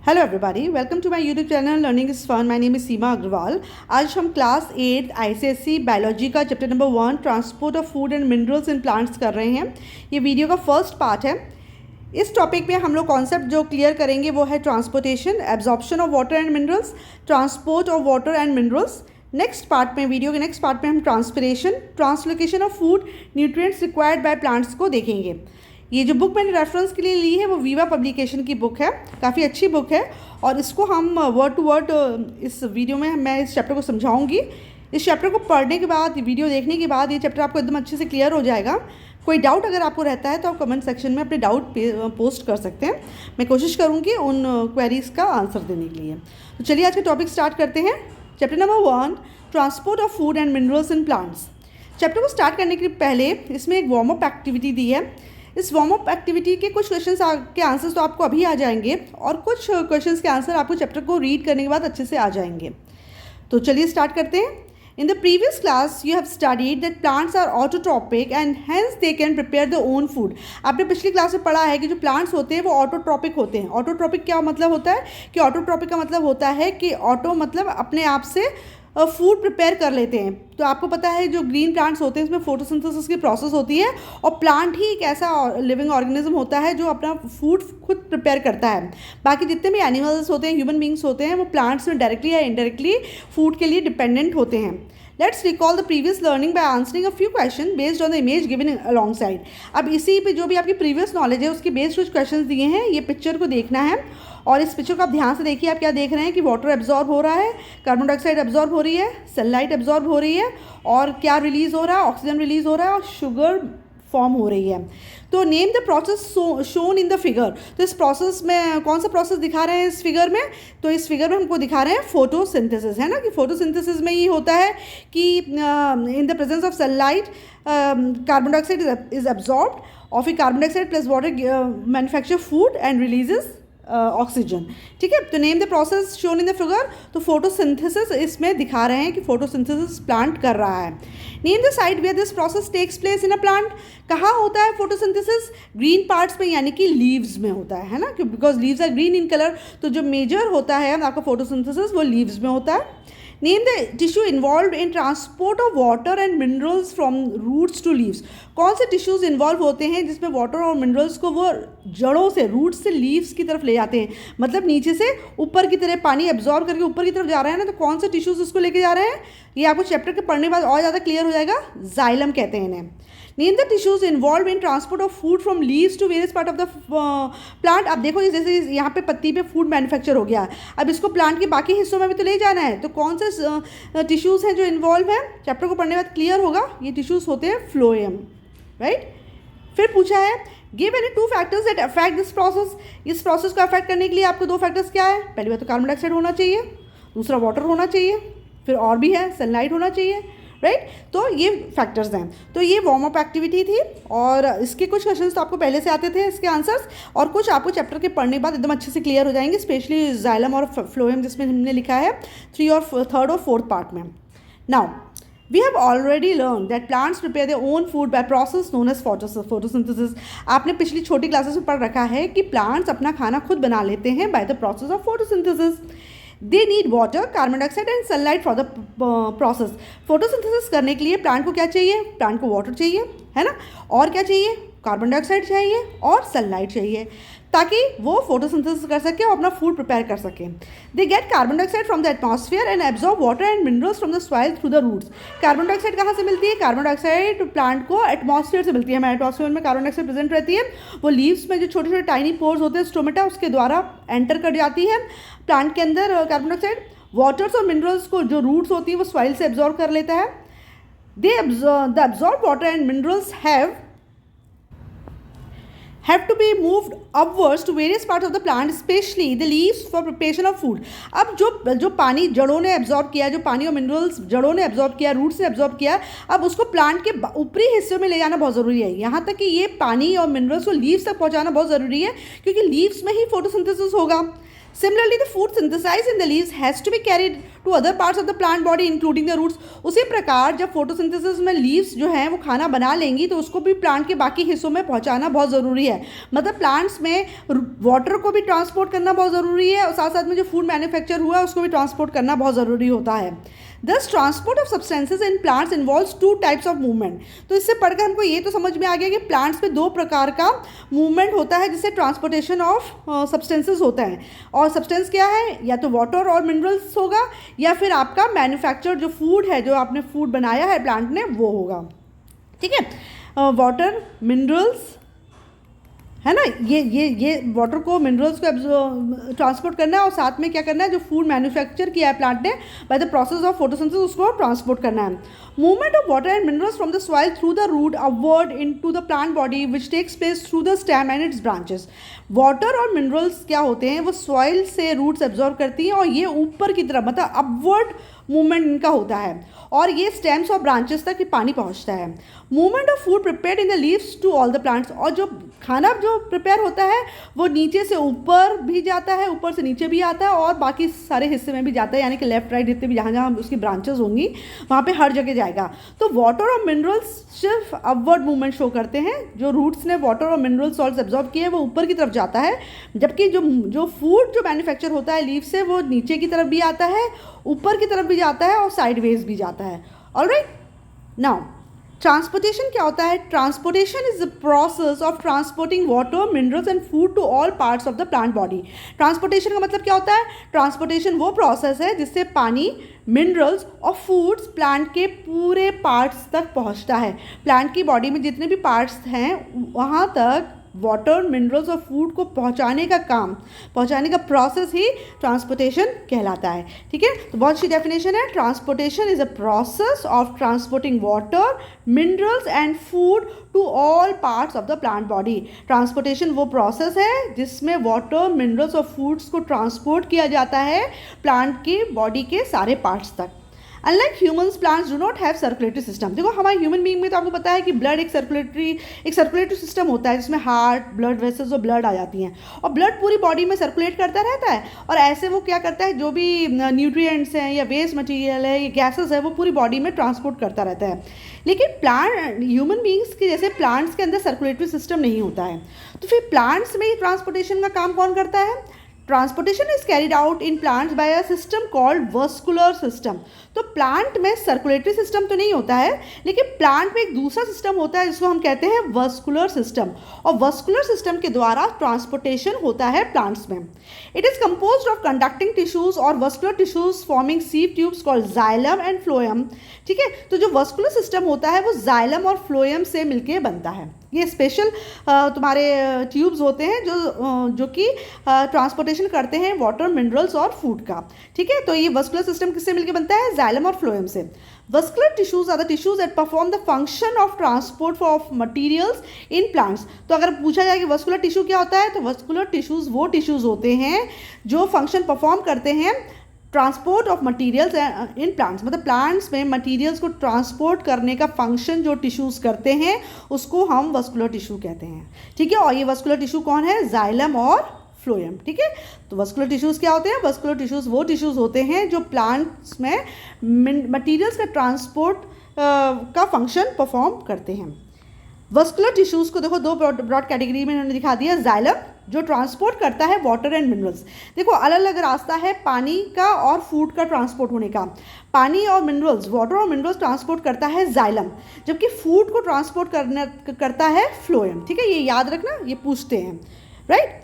Hello everybody, welcome to my YouTube channel learning is fun. My name is Seema Agarwal. आज हम class 8 ICSE biology का chapter number 1 transport of food and minerals in plants कर रहे हैं। ये video का first part है। इस टॉपिक में हम लोग कॉन्सेप्ट जो क्लियर करेंगे वो है transportation, absorption of water and minerals, transport of water and minerals. Next part में, वीडियो के नेक्स्ट पार्ट में हम transpiration, translocation of food, nutrients required by plants को देखेंगे। ये जो बुक मैंने रेफरेंस के लिए ली है वो वीवा पब्लिकेशन की बुक है, काफ़ी अच्छी बुक है और इसको हम वर्ड टू वर्ड इस वीडियो में मैं इस चैप्टर को समझाऊंगी। इस चैप्टर को पढ़ने के बाद, वीडियो देखने के बाद ये चैप्टर आपको एकदम अच्छे से क्लियर हो जाएगा। कोई डाउट अगर आपको रहता है तो आप कमेंट सेक्शन में अपने डाउट पोस्ट कर सकते हैं। मैं कोशिश करूँगी उन क्वेरीज़ का आंसर देने के लिए। तो चलिए आज का टॉपिक स्टार्ट करते हैं। Chapter number 1 transport of food and minerals in plants. Chapter को स्टार्ट करने के पहले इसमें एक वार्म अप एक्टिविटी दी है। इस वार्म अप एक्टिविटी के कुछ क्वेश्चंस के आंसर्स तो आपको अभी आ जाएंगे और कुछ क्वेश्चंस के आंसर आपको चैप्टर को रीड करने के बाद अच्छे से आ जाएंगे। तो चलिए स्टार्ट करते हैं। In the previous class you have studied that plants are autotrophic and hence they can prepare their own food. आपने पिछली क्लास में पढ़ा है कि जो प्लांट्स होते हैं वो ऑटोट्रॉपिक होते हैं। ऑटोट्रॉपिक क्या मतलब होता है कि ऑटोट्रॉपिक का मतलब होता है कि ऑटो मतलब अपने आप से फूड प्रिपेयर कर लेते हैं। तो आपको पता है जो ग्रीन प्लांट्स होते हैं इसमें फोटोसिंथेसिस की प्रोसेस होती है और प्लांट ही एक ऐसा लिविंग ऑर्गेनिज्म होता है जो अपना फूड खुद प्रिपेयर करता है। बाकी जितने भी एनिमल्स होते हैं, ह्यूमन बींग्स होते हैं, वो प्लांट्स में डायरेक्टली या इनडायरेक्टली फूड के लिए डिपेंडेंट होते हैं। Let's recall the previous learning by answering a few question based on the image given along side. अब इसी पे जो भी आपकी प्रीवियस नॉलेज है उसके बेस्ड कुछ क्वेश्चन दिए हैं। ये पिक्चर को देखना है और इस पिक्चर को आप ध्यान से देखिए। आप क्या देख रहे हैं कि वाटर एब्जॉर्ब हो रहा है, कार्बन डाइऑक्साइड एब्जॉर्ब हो रही है, सनलाइट एब्जॉर्ब हो रही है और क्या रिलीज़ हो रहा है, ऑक्सीजन रिलीज़ हो रहा है और शुगर फॉर्म हो रही है। तो name the process shown in the figure. तो इस प्रोसेस में कौन सा प्रोसेस दिखा रहे हैं इस फिगर में? तो इस फिगर में हमको दिखा रहे हैं फोटोसिंथेसिस, है ना। कि फोटोसिंथेसिस में ये होता है कि in the presence of sunlight carbon dioxide is absorbed और फिर carbon dioxide plus water manufacture food and releases oxygen. ठीक है, तो name the process shown in the figure. तो फोटोसिंथेसिस इसमें दिखा रहे हैं कि फोटोसिंथेसिस प्लांट कर रहा है। Name the site where this process takes place in a plant. कहाँ होता है फोटोसिंथेसिस? ग्रीन पार्ट्स में, यानी कि लीव्स में होता है ना, because leaves are green in colour. तो जो मेजर होता है आपका फोटोसिंथेसिस वो लीव्स में होता है। Name the tissue involve in transport of water and minerals from roots to leaves. कौन से टिश्यूज इन्वॉल्व होते हैं जिसमें वाटर और मिनरल्स को वो जड़ों से, रूट्स से लीव्स की तरफ ले जाते हैं? मतलब नीचे से ऊपर की तरफ पानी एब्जॉर्ब करके ऊपर की तरफ जा रहा है ना, तो कौन से टिश्यूज उसको लेके जा रहे हैं? ये आपको चैप्टर के पढ़ने के बाद और ज़्यादा क्लियर हो जाएगा। जाइलम कहते हैं इन्हें। Name the tissues involve in transport of food from leaves to various part of the plant. अब देखो जैसे यहाँ पे पत्ती पे फूड मैन्युफैक्चर हो गया, अब इसको प्लांट के बाकी हिस्सों में भी तो ले जाना है। तो कौन से टिश्यूज हैं जो इन्वॉल्व हैं? चैप्टर को पढ़ने के बाद क्लियर होगा। ये टिश्यूज होते हैं फ्लोएम, राइट। फिर पूछा है give any 2 factors that affect this process. इस प्रोसेस को अफेक्ट करने के लिए आपको 2 फैक्टर्स क्या है? पहली बात तो कार्बन डाइऑक्साइड होना चाहिए, दूसरा वाटर होना चाहिए, फिर और भी है सनलाइट होना चाहिए, राइट। तो ये फैक्टर्स हैं। तो ये वार्म अप एक्टिविटी थी और इसके कुछ क्वेश्चंस तो आपको पहले से आते थे इसके आंसर्स, और कुछ आपको चैप्टर के पढ़ने के बाद एकदम अच्छे से क्लियर हो जाएंगे, स्पेशली जाइलम और फ्लोएम जिसमें हमने लिखा है 3 और 3rd और 4th पार्ट में। Now we have already learned that plants prepare their own food by process known as photosynthesis। आपने पिछली छोटी क्लासेस में पढ़ रखा है कि प्लांट्स अपना खाना खुद बना लेते हैं by the process of photosynthesis। They need water, carbon dioxide and sunlight for the process। Photosynthesis करने के लिए प्लांट को क्या चाहिए? प्लांट को वाटर चाहिए, है ना, और क्या चाहिए? कार्बन डाइऑक्साइड चाहिए और सनलाइट चाहिए, ताकि वो फोटोसिंथेसिस कर सके और अपना फूड प्रिपेयर कर सके। They get carbon dioxide from the atmosphere and absorb water and minerals from the soil through the roots. Carbon dioxide कहाँ से मिलती है? कार्बन डाइऑक्साइड प्लांट को एटमॉस्फेयर से मिलती है। हमारे एटमॉस्फेयर में कार्बन डाइऑक्साइड प्रेजेंट रहती है, वो लीव्स में जो छोटे छोटे टाइनी पोर्स होते हैं स्टोमेटा, उसके द्वारा एंटर कर जाती है प्लांट के अंदर कार्बन डाइऑक्साइड। वाटर्स और मिनरल्स को जो रूट्स होती है वो सॉइल से एब्जॉर्ब कर लेता है। The absorb water and minerals have to be moved upwards to various parts of the plant, especially the leaves for preparation of food। अब जो पानी जड़ों ने एब्जॉर्ब किया, जो पानी और मिनरल्स जड़ों ने एब्जॉर्ब किया, रूट्स ने एब्जॉर्ब किया, अब उसको प्लांट के ऊपरी हिस्से में ले जाना बहुत ज़रूरी है। यहाँ तक कि ये पानी और मिनरल्स को लीव्स तक पहुँचाना बहुत ज़रूरी है, क्योंकि लीव्स में ही फोटोसिंथेसिस होगा। Similarly, the food synthesized in the leaves has to be carried to other parts of the plant body including the roots. उसी प्रकार जब फोटोसिंथेसिस में लीव्स जो हैं वो खाना बना लेंगी तो उसको भी प्लांट के बाकी हिस्सों में पहुंचाना बहुत ज़रूरी है. मतलब प्लांट्स में वाटर को भी ट्रांसपोर्ट करना बहुत ज़रूरी है और साथ साथ में जो फूड मैन्युफैक्चर हुआ है उसको भी ट्रांसपोर्ट करना बहुत ज़रूरी होता है. Thus transport of substances in plants involves two types of movement. तो इससे पढ़कर हमको ये तो समझ में आ गया कि प्लांट्स में दो प्रकार का मूवमेंट होता है जिससे ट्रांसपोर्टेशन ऑफ सब्सटेंसेस होता है. और सब्सटेंस क्या है? या तो वाटर और मिनरल्स होगा या फिर आपका मैन्युफैक्चर जो फूड है, जो आपने फूड बनाया है प्लांट ने, वो होगा. ठीक है, वाटर, मिनरल्स है ना, ये वाटर को, मिनरल्स को ट्रांसपोर्ट करना है और साथ में क्या करना है, जो फूड मैन्युफैक्चर किया है प्लांट ने by the process of photosynthesis उसको ट्रांसपोर्ट करना है. Movement of water and minerals from the soil through the root upward into the plant body which takes place through the stem and its branches. Water और minerals क्या होते हैं, वो soil से roots absorb करती हैं और ये ऊपर की तरफ मतलब अपवर्ड मूवमेंट इनका होता है और ये स्टेम्स और ब्रांचेस तक पानी पहुंचता है. Movement of food prepared in the leaves to all the plants. और जो खाना जो प्रिपेयर होता है वो नीचे से ऊपर भी जाता है, ऊपर से नीचे भी आता है और बाकी सारे हिस्से में भी जाता है, यानी कि लेफ्ट राइट जितने भी जहाँ जहाँ उसकी ब्रांचेस होंगी वहाँ पे हर जगह जाएगा. तो वाटर और मिनरल्स सिर्फ अपवर्ड मूवमेंट शो करते हैं. जो रूट्स ने वाटर और मिनरल सॉल्ट्स एब्जॉर्ब किए वो ऊपर की तरफ जाता है, जबकि जो फूड जो मैन्युफैक्चर होता है लीव से वो नीचे की तरफ भी आता है, ऊपर की तरफ भी जाता है और साइडवेज भी जाता है. ऑलराइट, नाउ ट्रांसपोर्टेशन क्या होता है? Transportation is the process of transporting water, minerals and food to all parts of the plant body. Transportation का मतलब क्या होता है? ट्रांसपोर्टेशन वो प्रोसेस है जिससे पानी, मिनरल्स और फूड्स प्लांट के पूरे पार्ट्स तक पहुंचता है. प्लांट की बॉडी में जितने भी पार्ट्स हैं वहाँ तक वाटर, मिनरल्स और फूड को पहुंचाने का काम, पहुंचाने का प्रोसेस ही ट्रांसपोर्टेशन कहलाता है. ठीक है, तो बहुत अच्छी डेफिनेशन है. Transportation is a process of transporting water, minerals and food to all parts of the plant body. Transportation वो प्रोसेस है जिसमें वाटर, मिनरल्स और फूड्स को ट्रांसपोर्ट किया जाता है प्लांट की बॉडी के सारे पार्ट्स तक. Unlike humans, plants do not have circulatory system. देखो हमारे ह्यूमन बीइंग में तो आपको पता है कि ब्लड एक सर्कुलेटरी सिस्टम होता है जिसमें हार्ट, ब्लड वेसल्स और ब्लड आ जाती हैं और ब्लड पूरी बॉडी में सर्कुलेट करता रहता है और ऐसे वो क्या करता है, जो भी न्यूट्रिएंट्स हैं या वेस्ट मटेरियल है या गैसेस है वो पूरी बॉडी में ट्रांसपोर्ट करता रहता है. लेकिन ह्यूमन बीइंग्स के जैसे प्लांट्स के अंदर सर्कुलेटरी सिस्टम नहीं होता है. तो फिर प्लांट्स में ट्रांसपोर्टेशन का काम कौन करता है? Transportation is carried out in plants by a system called vascular system. तो प्लांट में सर्कुलेटरी सिस्टम तो नहीं होता है, लेकिन प्लांट में एक दूसरा सिस्टम होता है जिसको हम कहते हैं वस्कुलर सिस्टम. और वस्कुलर सिस्टम के द्वारा ट्रांसपोर्टेशन होता है प्लांट्स में. It is composed of conducting tissues और vascular tissues forming sieve tubes called xylem and phloem. ठीक है, तो जो वस्कुलर सिस्टम होता है वो जाइलम और फ्लोएम से मिलकर बनता है. ये स्पेशल तुम्हारे ट्यूब्स होते हैं जो कि ट्रांसपोर्टेशन करते हैं वाटर, मिनरल्स और फूड का. ठीक है, तो ये वस्कुलर सिस्टम किससे मिलकर बनता है? जाइलम और फ्लोएम से. Vascular tissues are the tissues that perform the function of transport of materials in plants. तो अगर पूछा जाए कि वस्कुलर टिश्यू क्या होता है, तो वस्कुलर टिश्यूज वो टिश्यूज होते हैं जो फंक्शन परफॉर्म करते हैं transport of materials in plants. मतलब प्लांट्स में मटीरियल्स को ट्रांसपोर्ट करने का फंक्शन जो टिश्यूज़ करते हैं उसको हम वस्कुलर टिश्यू कहते हैं. ठीक है, और ये वस्कुलर टिश्यू कौन है? जाइलम और फ्लोएम. ठीक है, तो वस्कुलर टिश्यूज़ क्या होते हैं? वस्कुलर टिश्यूज़ वो टिश्यूज़ होते हैं जो प्लांट्स में मटीरियल्स का ट्रांसपोर्ट का फंक्शन परफॉर्म करते हैं. वस्कुलर टिश्यूज़ को देखो दो ब्रॉड कैटेगरी में इन्होंने दिखा दिया. जाइलम जो ट्रांसपोर्ट करता है वाटर एंड मिनरल्स. देखो अलग अलग रास्ता है पानी का और फूड का ट्रांसपोर्ट होने का. पानी और मिनरल्स, वाटर और मिनरल्स ट्रांसपोर्ट करता है जाइलम, जबकि फूड को ट्रांसपोर्ट करता है फ्लोएम. ठीक है, ये याद रखना, ये पूछते हैं राइट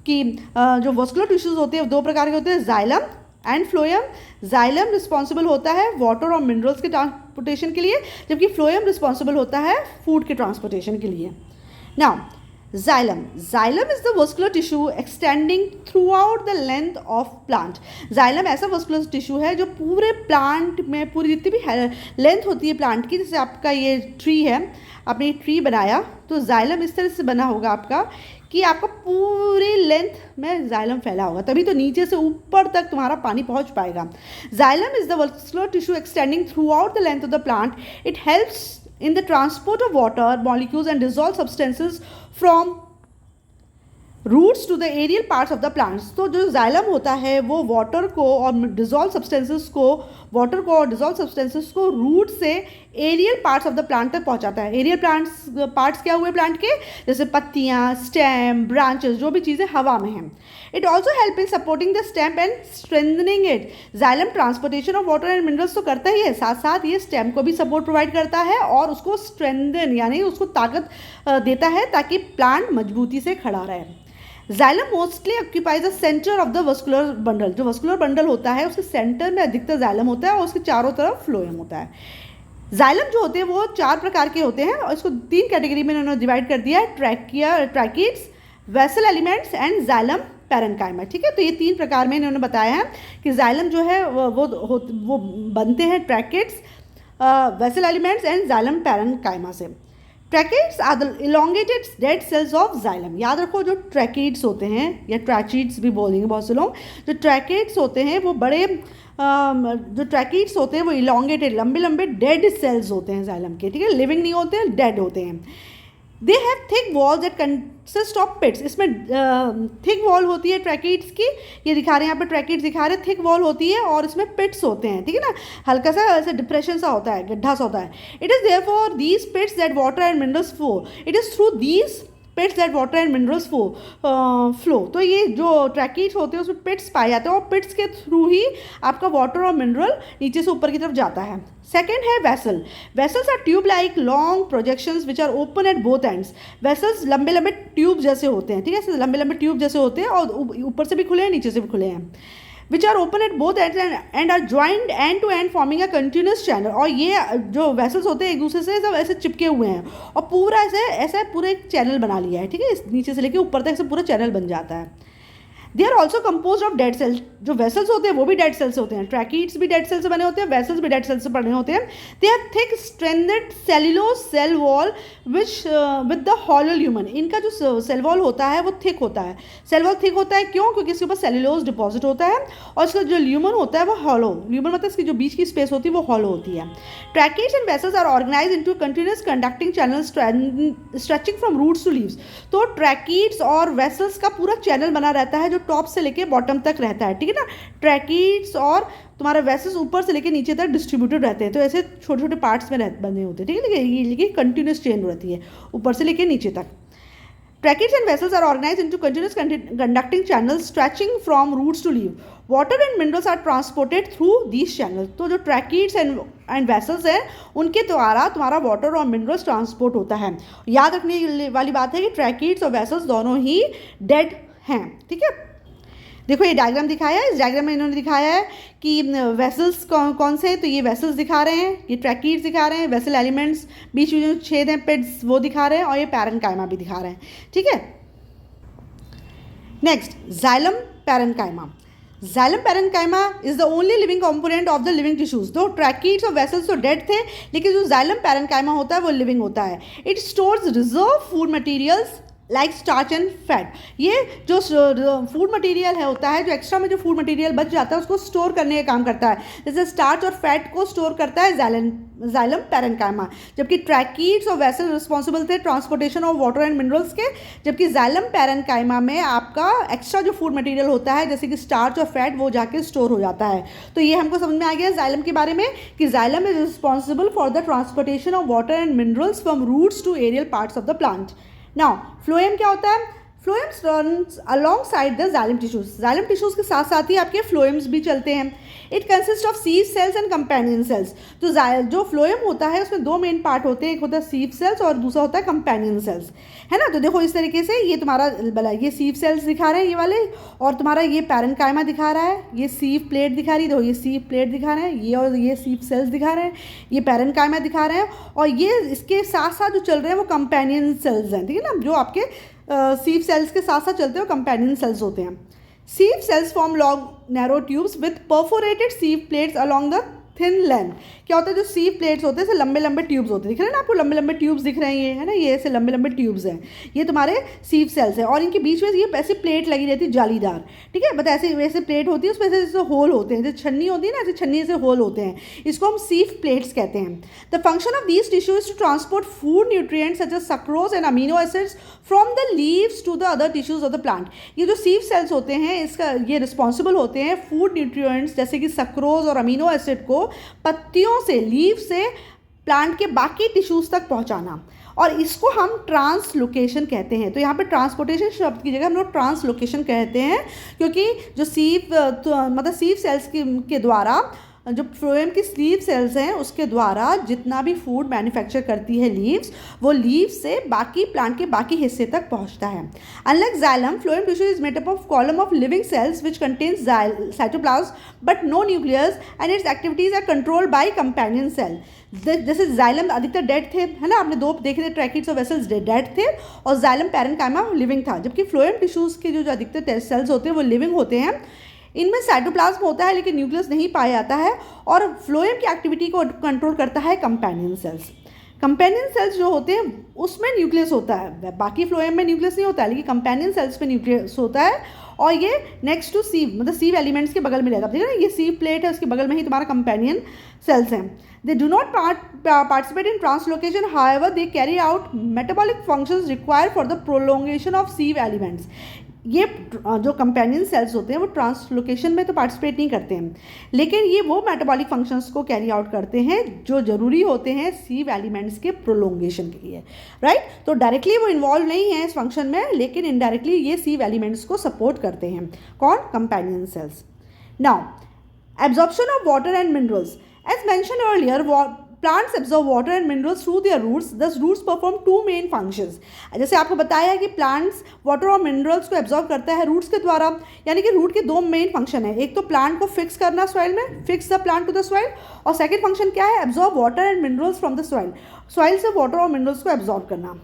कि जो वस्कुलर टिश्यूज़ होते हैं दो प्रकार के होते हैं, xylem and phloem. Xylem responsible होता है वाटर और मिनरल्स के ट्रांसपोर्टेशन के लिए, जबकि फ्लोएम रिस्पॉन्सिबल होता है फूड के ट्रांसपोर्टेशन के लिए. Now Xylem is the vascular tissue extending throughout the length of plant. Xylem ऐसा vascular tissue है जो पूरे प्लांट में, पूरी जितनी भी लेंथ होती है प्लांट की, जैसे आपका ये ट्री है, आपने ट्री बनाया तो जाइलम इस तरह से बना होगा आपका कि आपका पूरी लेंथ में जाइलम फैला होगा, तभी तो नीचे से ऊपर तक तुम्हारा पानी पहुंच पाएगा. Xylem is the vascular tissue extending throughout the length of the plant. It helps in the transport of water molecules and dissolved substances from roots to the aerial parts of the plants. तो जो xylem होता है वो water को और dissolve substances को root से aerial parts of the plant तक पहुंचाता है। एरियल पार्ट्स क्या हुए प्लांट के, जैसे पत्तियां, स्टेम, ब्रांचेस, जो भी चीज़ें हवा में हैं। It also help in supporting the stem and strengthening it. Xylem transportation of water and minerals तो करता ही है, साथ साथ ये स्टेम को भी सपोर्ट प्रोवाइड करता है और उसको स्ट्रेंथन यानी उसको ताकत देता है ताकि प्लांट मजबूती से खड़ा रहे। Xylem mostly occupies the centre of the vascular bundle. जो वस्कुलर बंडल होता है उसके सेंटर में अधिकतर जाइलम होता है और उसके चारों तरफ फ्लोएम होता है। जाइलम जो होते हैं वो 4 प्रकार के होते हैं और इसको 3 कैटेगरी में इन्होंने डिवाइड कर दिया है, tracheids, vessel elements and xylem parenchyma. ठीक है, तो ये 3 प्रकार में इन्होंने बताया है कि जाइलम जो है वो बनते हैं tracheids, vessel elements and xylem parenchyma से। Tracheids are the elongated dead cells of xylem. याद रखो, जो ट्रैकीड्स होते हैं या ट्रैचीड्स भी बोलेंगे बहुत से लोग, जो ट्रैकीड्स होते हैं वो बड़े जो ट्रैकीड्स होते हैं वो इलोंगेटेड लंबे लंबे डेड सेल्स होते हैं जाइलम के। ठीक है, लिविंग नहीं होते हैं, डेड होते हैं। They have thick walls that consist of pits. इसमें थिक वॉल होती है ट्रैकीड्स की, ये दिखा रहे हैं यहाँ पे ट्रैकीड्स दिखा रहे हैं, थिक वॉल होती है और इसमें पिट्स होते हैं। ठीक है ना, हल्का सा ऐसे डिप्रेशन सा होता है, गड्ढा सा होता है। It is there for these pits that water and minerals flow. It is through these pits that water and minerals flow. तो ये जो ट्रैकीड्स होते हैं उसमें पिट्स पाए जाते हैं और पिट्स के थ्रू ही आपका वाटर और मिनरल नीचे से ऊपर की तरफ जाता है। सेकेंड है vessel. Vessels are tube like long projections which are open at both ends. Vessels लंबे लंबे ट्यूब जैसे होते हैं। ठीक है, लंबे लंबे ट्यूब जैसे होते हैं और ऊपर से भी खुले हैं, नीचे से भी खुले हैं। Which are open at both ends and are joined end to end forming a continuous channel. और ये जो वेसल्स होते हैं एक दूसरे से सब ऐसे चिपके हुए हैं और पूरा ऐसे पूरा एक चैनल बना लिया है। ठीक है, नीचे से लेके ऊपर तक से पूरा चैनल बन जाता है। They are also compose of dead cells. जो वेसल्स होते हैं वो भी डेड सेल्स होते हैं, ट्रैकीड्स भी डेड सेल्स से बने होते हैं, वेसल्स भी डेड सेल्स से बने होते हैं। They have thick strengthened cellulose cell wall which with the hollow lumen. इनका जो सेल वॉल होता है वो थिक होता है। सेल वॉल थिक होता है क्यों? क्योंकि इसके ऊपर सेल्यूलोज डिपॉजिट होता है और इसका जो ल्यूमन होता है वो हॉलो, ल्यूमन मतलब इसकी जो बीच की स्पेस होती है वो हॉलो होती है। Tracheids and vessels are organize into continuous conducting channel stretching from roots to leaves. तो ट्रैकीड्स और वेसल्स का पूरा चैनल बना रहता है जो टॉप से लेके बॉटम तक रहता है। ठीक है ना, ट्रैकीड्स और तुम्हारा वेसल्स ऊपर से लेके नीचे तक डिस्ट्रीब्यूटेड रहते हैं, तो ऐसे छोटे छोटे पार्ट्स में बने होते हैं। ठीक है, ये कंटिन्यूस चेन रहती है ऊपर से लेके नीचे तक। Tracheids and vessels are organized into continuous conducting channels stretching from roots to leaf. Water and minerals are transported through these channels. तो जो tracheids and vessels हैं उनके द्वारा तुम्हारा वाटर और मिनरल्स ट्रांसपोर्ट होता है। याद रखने वाली बात है कि ट्रैकीड्स और वेसल्स दोनों ही डेड हैं। ठीक है, देखो ये डायग्राम दिखाया है, इस डायग्राम में इन्होंने दिखाया है कि वेसल्स कौन से हैं, तो ये वेसल्स दिखा रहे हैं, ये ट्रैकीड्स दिखा रहे हैं, वेसल एलिमेंट्स बीच में जो छेद हैं पिट्स वो दिखा रहे हैं और ये पैरेन्काइमा भी दिखा रहे हैं। ठीक है, next xylem parenchyma. Xylem parenchyma is the only living component of the living tissues. दो ट्रैकीड्स और वेसल्स तो डेड थे, लेकिन जो जाइलम पैरेन्काइमा होता है वो लिविंग होता है। It stores reserve food materials like starch and fat. ये जो फूड मटेरियल है होता है, जो एक्स्ट्रा में जो फूड मटेरियल बच जाता है उसको स्टोर करने का काम करता है। जैसे स्टार्च और फैट को स्टोर करता है जाइलम पैरेन्काइमा, जबकि ट्रैकीड्स और वेसल रिस्पॉन्सिबल थे transportation of water and minerals के, जबकि जाइलम पैरेन्काइमा में आपका एक्स्ट्रा जो फूड मटेरियल होता है जैसे कि स्टार्च और फैट वो जाके स्टोर हो जाता है। तो ये हमको समझ में आ गया जाइलम के बारे में कि xylem is responsible for the transportation of water and minerals from roots to aerial parts of the plant. Now phloem क्या होता है? Phloems runs alongside the xylem tissues. Xylem tissues के साथ साथ ही आपके फ्लोएम्स भी चलते हैं। It consist of sieve cells and companion cells. तो जो फ्लोएम होता है उसमें 2 मेन पार्ट होते हैं, एक होता है सीव सेल्स और दूसरा होता है कंपेनियन सेल्स, है ना। तो देखो इस तरीके से ये तुम्हारा ये सीव सेल्स दिखा रहे हैं ये वाले, और तुम्हारा ये पैरेन्काइमा दिखा रहा है, ये सीव प्लेट दिखा रही है, देखो ये सीव प्लेट दिखा रहे हैं, ये और ये सीव सेल्स दिखा रहे हैं, ये पैरेन्काइमा दिखा रहे हैं, और ये इसके साथ साथ जो चल रहे हैं वो कंपेनियन सेल्स हैं। ठीक है ना, जो आपके सीव सेल्स के साथ साथ चलते हैं वो कंपेनियन सेल्स होते हैं। Sieve cells form long narrow tubes with perforated sieve plates along the thin length. क्या होता है, जो सीव प्लेट्स होते हैं ऐसे लंबे लंबे ट्यूब्स होते हैं, दिख रहे हैं ना आपको, लंबे लंबे ट्यूब्स दिख रहे हैं, ये है ना, ये ऐसे लंबे लंबे ट्यूब्स हैं, ये तुम्हारे सीव सेल्स हैं, और इनके बीच में ये ऐसी प्लेट लगी रहती है जालीदार, ठीक है, मतलब ऐसे वैसे प्लेट होती है, उसमें ऐसे होल होते हैं, जैसे छन्नी होती है ना, ऐसे छन्नी से होल होते हैं, इसको हम सीव प्लेट्स कहते हैं। The function of these tissue is to transport food nutrients such as sucrose and amino acids from the leaves to the other tissues of the plant. ये जो सीव सेल्स होते हैं, इसका ये रिस्पॉन्सिबल होते हैं फूड न्यूट्रिएंट्स जैसे कि सक्रोज और अमीनो एसिड को पत्तियों से, लीव से प्लांट के बाकी टिश्यूज तक पहुंचाना, और इसको हम ट्रांसलोकेशन कहते हैं। तो यहाँ पे ट्रांसपोर्टेशन शब्द की जगह हम लोग ट्रांसलोकेशन कहते हैं, क्योंकि जो सीव मतलब सीव सेल्स के द्वारा, जो फ्लोएम की लीव सेल्स हैं उसके द्वारा जितना भी फूड मैन्युफैक्चर करती है लीव्स, वो लीव्स से बाकी प्लांट के बाकी हिस्से तक पहुंचता है। Unlike xylem, phloem tissue is made up of column of living cells which contains cytoplasm but no nucleus and its activities are controlled by companion cell. जैसे जाइलम अधिकतर डेड थे, है ना, आपने दो देखे थे, ट्रैकिड्स और वेसल्स डेड थे, और जाइलम पैरेन्काइमा लिविंग था, जबकि फ्लोएम टिश्यूज के जो अधिकतर सेल्स होते हैं वो लिविंग होते हैं। इनमें साइटोप्लाज्म होता है लेकिन न्यूक्लियस नहीं पाया जाता है, और फ्लोएम की एक्टिविटी को कंट्रोल करता है कंपेनियन सेल्स। कंपेनियन सेल्स जो होते हैं उसमें न्यूक्लियस होता है, बाकी फ्लोएम में न्यूक्लियस नहीं होता है, लेकिन कंपेनियन सेल्स में न्यूक्लियस होता है, और ये नेक्स्ट टू सीव, मतलब सीव एलिमेंट्स के बगल में रहता है, ठीक है ना, ये सीव प्लेट है, उसके बगल में ही तुम्हारा कंपेनियन सेल्स हैं। They do not participate in translocation, however they carry out metabolic functions required for the prolongation of sieve elements. ये जो कंपेनियन सेल्स होते हैं वो ट्रांसलोकेशन में तो पार्टिसिपेट नहीं करते हैं, लेकिन ये वो मेटाबॉलिक फंक्शंस को कैरी आउट करते हैं जो ज़रूरी होते हैं सीव एलिमेंट्स के प्रोलोंगेशन के लिए, राइट। तो डायरेक्टली वो इन्वॉल्व नहीं है इस फंक्शन में, लेकिन इनडायरेक्टली ये सीव एलिमेंट्स को सपोर्ट करते हैं। कौन? Companion cells. Now absorption of water and minerals. As mentioned earlier, plants absorb water and minerals through their roots. Thus, roots perform two main functions. जैसे आपको बताया कि plants water और minerals को absorb करता है roots के द्वारा, यानी कि root के दो main function है, एक तो plant को fix करना soil में, fix the plant to the soil, और second function क्या है? Absorb water and minerals from the soil. soil से water और minerals को absorb करना।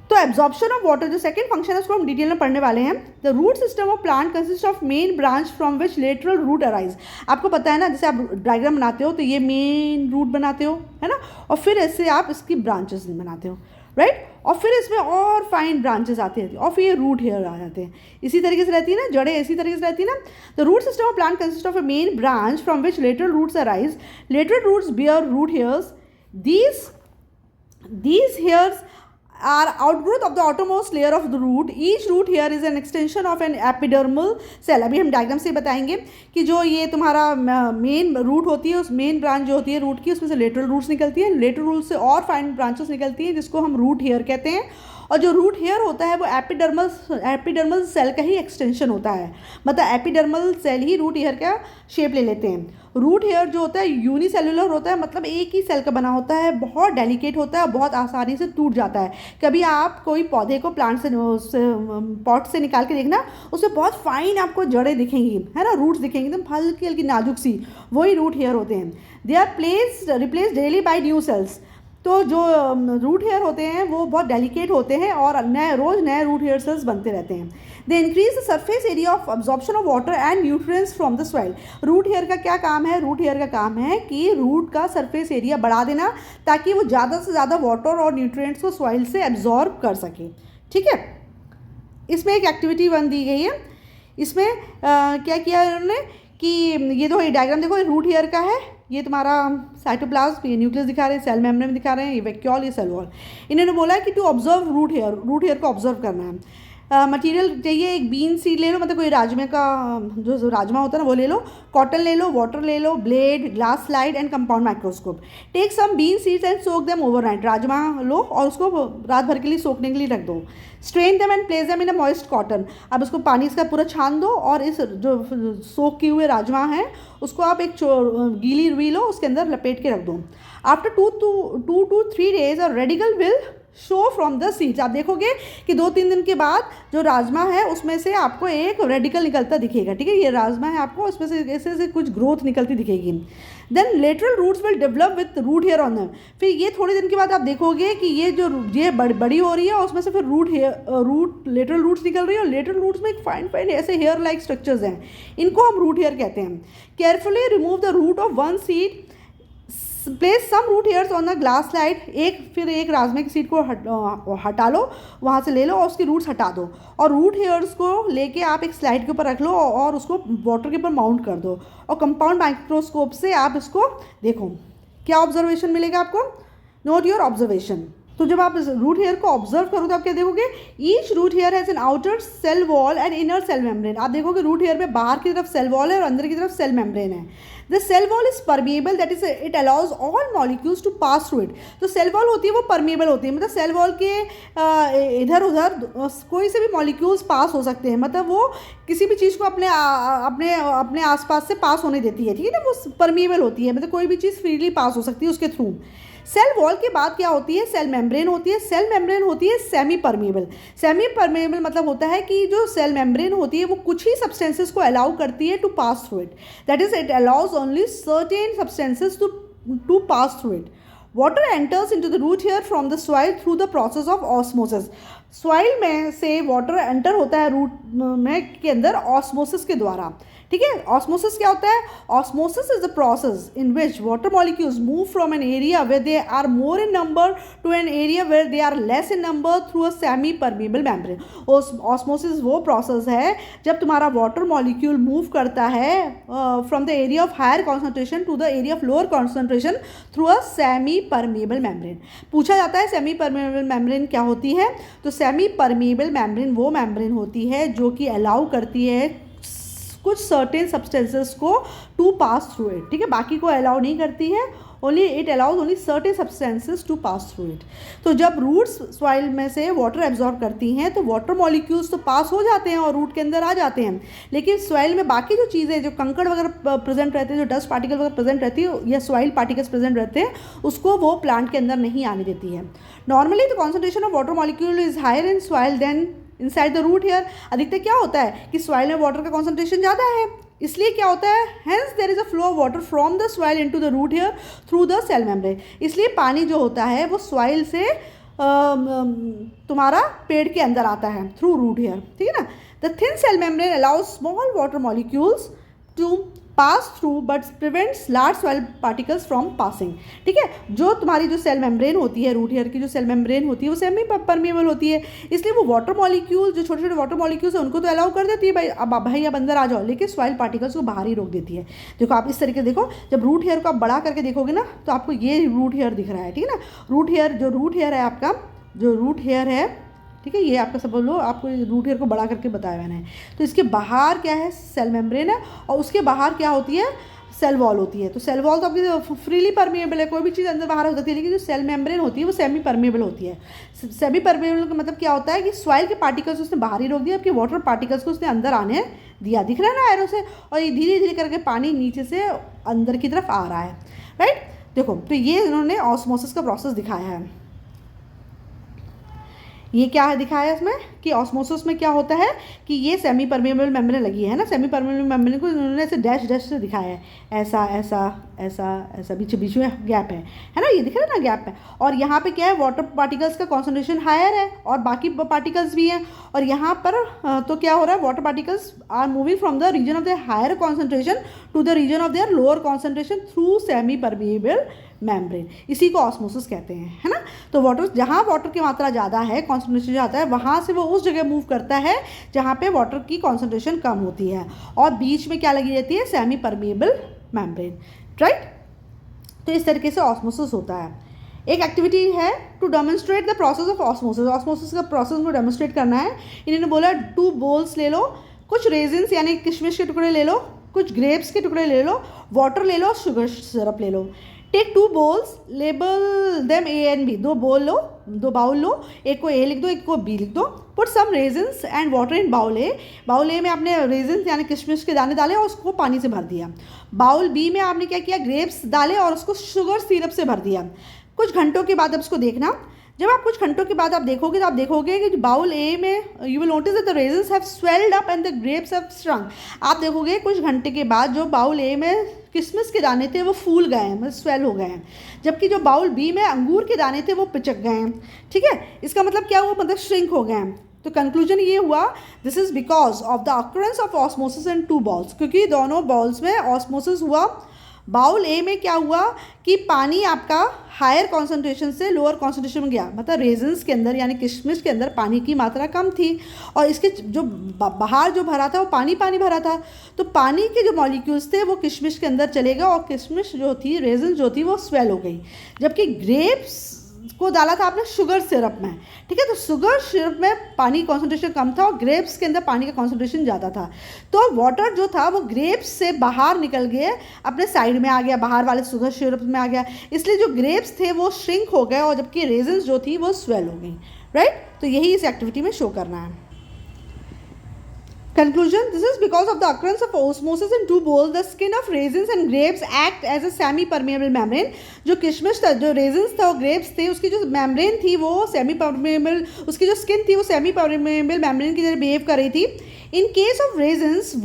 तो एब्जॉर्प्शन ऑफ वाटर जो सेकंड फंक्शन है उसको हम डिटेल में पढ़ने वाले हैं। The root system of plant consist of main branch from which lateral root arise. आपको पता है ना, जैसे आप डायग्राम बनाते हो तो ये मेन रूट बनाते हो, है ना, और फिर ऐसे आप इसकी ब्रांचेस बनाते हो, राइट, और फिर इसमें और फाइन ब्रांचेस आती रहती है, और फिर ये रूट हेयर आ जाते हैं, इसी तरीके से रहती है ना, जड़ें इसी तरीके से रहती है ना। The root system of plant consist of a main branch from which lateral roots arise. Lateral roots bear root hairs. These hairs are outgrowth of the outermost layer of the root. Each root hair is an extension of an epidermal cell. अभी हम diagram से बताएंगे कि जो ये तुम्हारा main root होती है, उस मेन ब्रांच जो होती है रूट की, उसमें से लेटरल रूट्स निकलती है, लेटरल रूट से और फाइन ब्रांचेस निकलती हैं जिसको हम रूट हेयर कहते हैं, और जो रूट हेयर होता है वो एपिडर्मल सेल का ही एक्सटेंशन होता है, मतलब एपिडर्मल सेल ही रूट हेयर का शेप ले लेते हैं। रूट हेयर जो होता है यूनिसेलुलर होता है, मतलब एक ही सेल का बना होता है, बहुत डेलिकेट होता है और बहुत आसानी से टूट जाता है। कभी आप कोई पौधे को प्लांट से पॉट से निकाल के देखना, उसमें बहुत फाइन आपको जड़ें दिखेंगी, है ना, रूट्स दिखेंगी एकदम हल्की हल्की नाजुक सी, वही रूट हेयर होते हैं। They are replace daily by new cells. तो जो रूट हेयर होते हैं वो बहुत डेलिकेट होते हैं और रोज़ नए रूट हेयर सेल्स बनते रहते हैं। They increase the surface area of absorption of water and nutrients from the soil. Root hair का क्या काम है? रूट हेयर का काम है कि रूट का सरफेस एरिया बढ़ा देना ताकि वो ज़्यादा से ज़्यादा वाटर और न्यूट्रिएंट्स को सॉइल से एब्जॉर्ब कर सके, ठीक है। इसमें एक एक्टिविटी वन दी गई है, इसमें क्या किया उन्होंने कि ये तो ये डायग्राम देखो, रूट हेयर का है, ये तुम्हारा साइटोप्लाज्म, ये न्यूक्लियस दिखा रहे हैं, सेल मेम्ब्रेन दिखा रहे हैं, ये वैक्यूल, ये सेल वॉल। इन्होंने बोला है कि टू ऑब्जर्व रूट हेयर को ऑब्जर्व करना है। मटेरियल चाहिए, एक बीन सीड ले लो, मतलब कोई राजमे का जो राजमा होता है ना वो ले लो, कॉटन ले लो, वाटर ले लो, blade, glass slide and compound microscope. Take some bean seeds and soak them overnight. Rajma लो और उसको रात भर के लिए सोखने के लिए रख दो। Strain them and place them in a moist cotton. अब उसको पानी इसका पूरा छान दो और इस जो सोक किए हुए राजमा है उसको आप एक गीली रुई लो, उसके अंदर लपेट के रख दो। After 2 to 3 days a radicle will show from the seeds. आप देखोगे कि 2-3 दिन के बाद जो राजमा है उसमें से आपको एक रेडिकल निकलता दिखेगा, ठीक है, ये राजमा है, आपको उसमें से ऐसे ऐसे कुछ ग्रोथ निकलती दिखेगी। Then lateral roots will develop with root hair on them. फिर ये थोड़े दिन के बाद आप देखोगे कि ये बड़ी हो रही है और उसमें से फिर लेटरल रूट्स निकल रही है, और लेटरल रूट्स में एक फाइन ऐसे हेयर लाइक स्ट्रक्चर्स हैं, इनको हम रूट हेयर कहते हैं। Carefully remove the root of one seed, place some root hairs on the glass slide. फिर एक राजमा की सीड को हटा लो, वहाँ से ले लो और उसकी रूट्स हटा दो, और रूट हेयर्स को लेके आप एक स्लाइड के ऊपर रख लो और उसको वाटर के ऊपर माउंट कर दो, और कंपाउंड माइक्रोस्कोप से आप इसको देखो। क्या ऑब्जर्वेशन मिलेगा आपको? Not your observation. तो जब आप इस रूट हेयर को ऑब्जर्व करो तो आप क्या देखोगे? Each root hair has an outer cell wall and inner cell membrane. आप देखोगे रूट हेयर में बाहर की तरफ सेल वॉल है और अंदर की तरफ सेल मेम्ब्रेन है। The cell wall is permeable, that is it allows all molecules to pass through it. तो सेल वॉल होती है वो परमिएबल होती है, मतलब सेल वॉल के इधर उधर कोई से भी मॉलिक्यूल्स पास हो सकते हैं, मतलब वो किसी भी चीज़ को अपने आसपास से पास होने देती है, ठीक है ना, वो परमिएबल होती है, मतलब कोई भी चीज़ फ्रीली पास हो सकती है उसके थ्रू। सेल वॉल के बाद क्या होती है? सेल मेम्ब्रेन होती है। सेल मेम्ब्रेन होती है सेमी परमिएबल। सेमी परमिएबल मतलब होता है कि जो सेल मेम्ब्रेन होती है वो कुछ ही सब्सटेंसेस को अलाउ करती है to pass through it, that is it allows only certain substances to pass through it. Water enters into the root hair from the soil through the process of osmosis. Soil में से water enter होता है root में के अंदर osmosis के द्वारा, ठीक है। ऑस्मोसिस क्या होता है? Osmosis is the process in which water molecules move from an area where they are more in number to an area where they are less in number through a semi permeable membrane. Osmosis वो process है जब तुम्हारा water molecule move करता है from the area of higher concentration to the area of lower concentration through a semi permeable membrane. पूछा जाता है semi permeable membrane क्या होती है? तो सेमी परमिएबल मेम्ब्रेन वो मेम्ब्रेन होती है जो कि अलाउ करती है कुछ सर्टेन सब्सटेंसेस को टू पास थ्रू इट, ठीक है, बाकी को अलाउ नहीं करती है, only it allows only certain substances to pass through it. तो जब रूट्स सॉइल में से वाटर एब्जॉर्ब करती हैं तो वाटर मॉलिक्यूल्स तो पास हो जाते हैं और रूट के अंदर आ जाते हैं, लेकिन सॉइल में बाकी जो चीज़ें जो कंकड़ वगैरह प्रेजेंट रहते हैं, जो डस्ट पार्टिकल वगैरह प्रेजेंट रहती है या सॉइल पार्टिकल्स प्रेजेंट रहते हैं, उसको वो प्लांट के अंदर नहीं आने देती है। Normally the concentration of water molecule is higher in soil than inside the root hair. अधिकतर क्या होता है कि सॉइल में वाटर का कॉन्सेंट्रेशन ज़्यादा है, इसलिए क्या होता है, hence there is a flow of water from the soil into the root hair through the cell membrane. इसलिए पानी जो होता है वो सॉइल से तुम्हारा पेड़ के अंदर आता है थ्रू रूट हेयर, ठीक है ना। The thin cell membrane allows small water molecules to pass through but prevents large soil particles from passing, ठीक है। जो तुम्हारी जो सेल मेम्ब्रेन होती है, रूट हेयर की जो सेल मेम्ब्रेन होती है वो सेमी परमिएबल होती है, इसलिए वो वाटर मॉलिक्यूल जो छोटे छोटे वाटर मॉलिक्यूल्स हैं उनको तो अलाउ कर देती है, भाई अब अंदर आ जाओ, लेकिन सॉइल पार्टिकल्स को बाहर ही रोक देती है। देखो आप इस तरीके देखो, जब रूट हेयर को आप बड़ा करके देखोगे ना तो आपको ये रूट हेयर दिख रहा है, ठीक है ना। रूट हेयर है आपका, जो रूट हेयर है, ठीक है, ये आपका सब लो, आपको रूट हेयर को बड़ा करके बताया मैंने। तो इसके बाहर क्या है? सेल मेम्ब्रेन है, और उसके बाहर क्या होती है? सेल वॉल होती है। तो सेल वॉल तो आपकी फ्रीली परमिएबल है, कोई भी चीज़ अंदर बाहर हो जाती है, लेकिन जो सेल मेम्ब्रेन होती है वो सेमी परमिएबल होती है। सेमी परमिएबल का मतलब क्या होता है कि सॉइल के पार्टिकल्स उसने बाहर ही रोक दिया, आपके वाटर पार्टिकल्स को उसने अंदर आने दिया, दिख रहा है ना एरो से, और ये धीरे धीरे करके पानी नीचे से अंदर की तरफ आ रहा है, राइट। देखो तो ये इन्होंने ऑस्मोसिस का प्रोसेस दिखाया है। ये क्या है दिखाया इसमें कि ऑस्मोसिस में क्या होता है कि ये सेमी परमिएबल मेम्ब्रेन लगी है ना, सेमी परमिएबल मेम्ब्रेन को इन्होंने ऐसे डैश डैश से दिखाया है, ऐसा ऐसा ऐसा ऐसा, बीच में गैप है ना, ये दिख रहा है ना गैप है। और यहाँ पे क्या है? वाटर पार्टिकल्स का कॉन्सेंट्रेशन हायर है और बाकी पार्टिकल्स भी हैं, और यहाँ पर तो क्या हो रहा है? Water particles are moving from the region of the higher concentration to the region of their lower concentration through semi permeable membrane, इसी को ऑस्मोसिस कहते हैं, है ना। तो जहाँ वाटर की मात्रा ज़्यादा है, कॉन्सेंट्रेशन ज़्यादा है, वहाँ से वो उस जगह मूव करता है जहाँ पे वाटर की कॉन्सेंट्रेशन कम होती है, और बीच में क्या लगी रहती है? Semi permeable membrane, right. तो इस तरीके से ऑस्मोसिस होता है। एक एक्टिविटी है to demonstrate the process of osmosis. Osmosis का प्रोसेस को डेमोन्स्ट्रेट करना है। इन्होंने बोला 2 बोल्स ले लो, कुछ रेजिन्स यानी किशमिश के टुकड़े ले लो, कुछ ग्रेप्स के टुकड़े ले लो, वाटर ले लो, शुगर सिरप ले लो। Take 2 bowls, label them A and B. 2 bowl लो, एक को ए लिख दो, एक को बी लिख दो। Put some raisins and water in bowl A. Bowl A में आपने रेजिन्स यानी किशमिश के दाने डाले और उसको पानी से भर दिया। बाउल बी में आपने क्या किया? ग्रेप्स डाले और उसको शुगर सिरप से भर दिया। कुछ घंटों के बाद अब उसको देखना, जब आप कुछ घंटों के बाद आप देखोगे तो आप देखोगे कि बाउल ए में you will notice that the raisins have swelled up and the grapes have shrunk. आप देखोगे कुछ घंटे के बाद जो बाउल ए में किशमिश के दाने थे वो फूल गए हैं, मतलब स्वेल हो गए हैं, जबकि जो बाउल बी में अंगूर के दाने थे वो पिचक गए हैं। ठीक है, इसका मतलब क्या हुआ, मतलब श्रिंक हो गए हैं। तो कंक्लूजन ये हुआ, this is because of the occurrence of osmosis in two bowls, क्योंकि दोनों बाउल्स में ऑस्मोसिस हुआ। बाउल ए में क्या हुआ कि पानी आपका हायर कॉन्सेंट्रेशन से लोअर कॉन्सेंट्रेशन में गया, मतलब रेजन्स के अंदर यानी किशमिश के अंदर पानी की मात्रा कम थी और इसके जो बाहर जो भरा था वो पानी भरा था। तो पानी के जो मॉलिक्यूल्स थे वो किशमिश के अंदर चले गए और किशमिश जो थी, रेजन जो थी वो स्वेल हो गई। जबकि ग्रेप्स को डाला था आपने शुगर सिरप में। ठीक है, तो शुगर सिरप में पानी कॉन्सेंट्रेशन कम था और ग्रेप्स के अंदर पानी का कॉन्सेंट्रेशन ज़्यादा था। तो वाटर जो था वो ग्रेप्स से बाहर निकल गए, अपने साइड में आ गया, बाहर वाले शुगर सिरप में आ गया, इसलिए जो ग्रेप्स थे वो श्रिंक हो गए और जबकि रेजन्स जो थी वो स्वेल हो गई। राइट, तो यही इस एक्टिविटी में शो करना है। Conclusion, this is because of the occurrence of osmosis in two bowls, the skin of raisins and grapes act as a semi-permeable membrane। जो किशमिश था, जो रेजिन्स था और ग्रेप्स थे, उसकी जो मेम्ब्रेन थी वो सेमी परमेबल, उसकी जो स्किन थी वो सेमी परमेबल मेम्ब्रेन की तरह बिहेव कर रही थी। In case of resins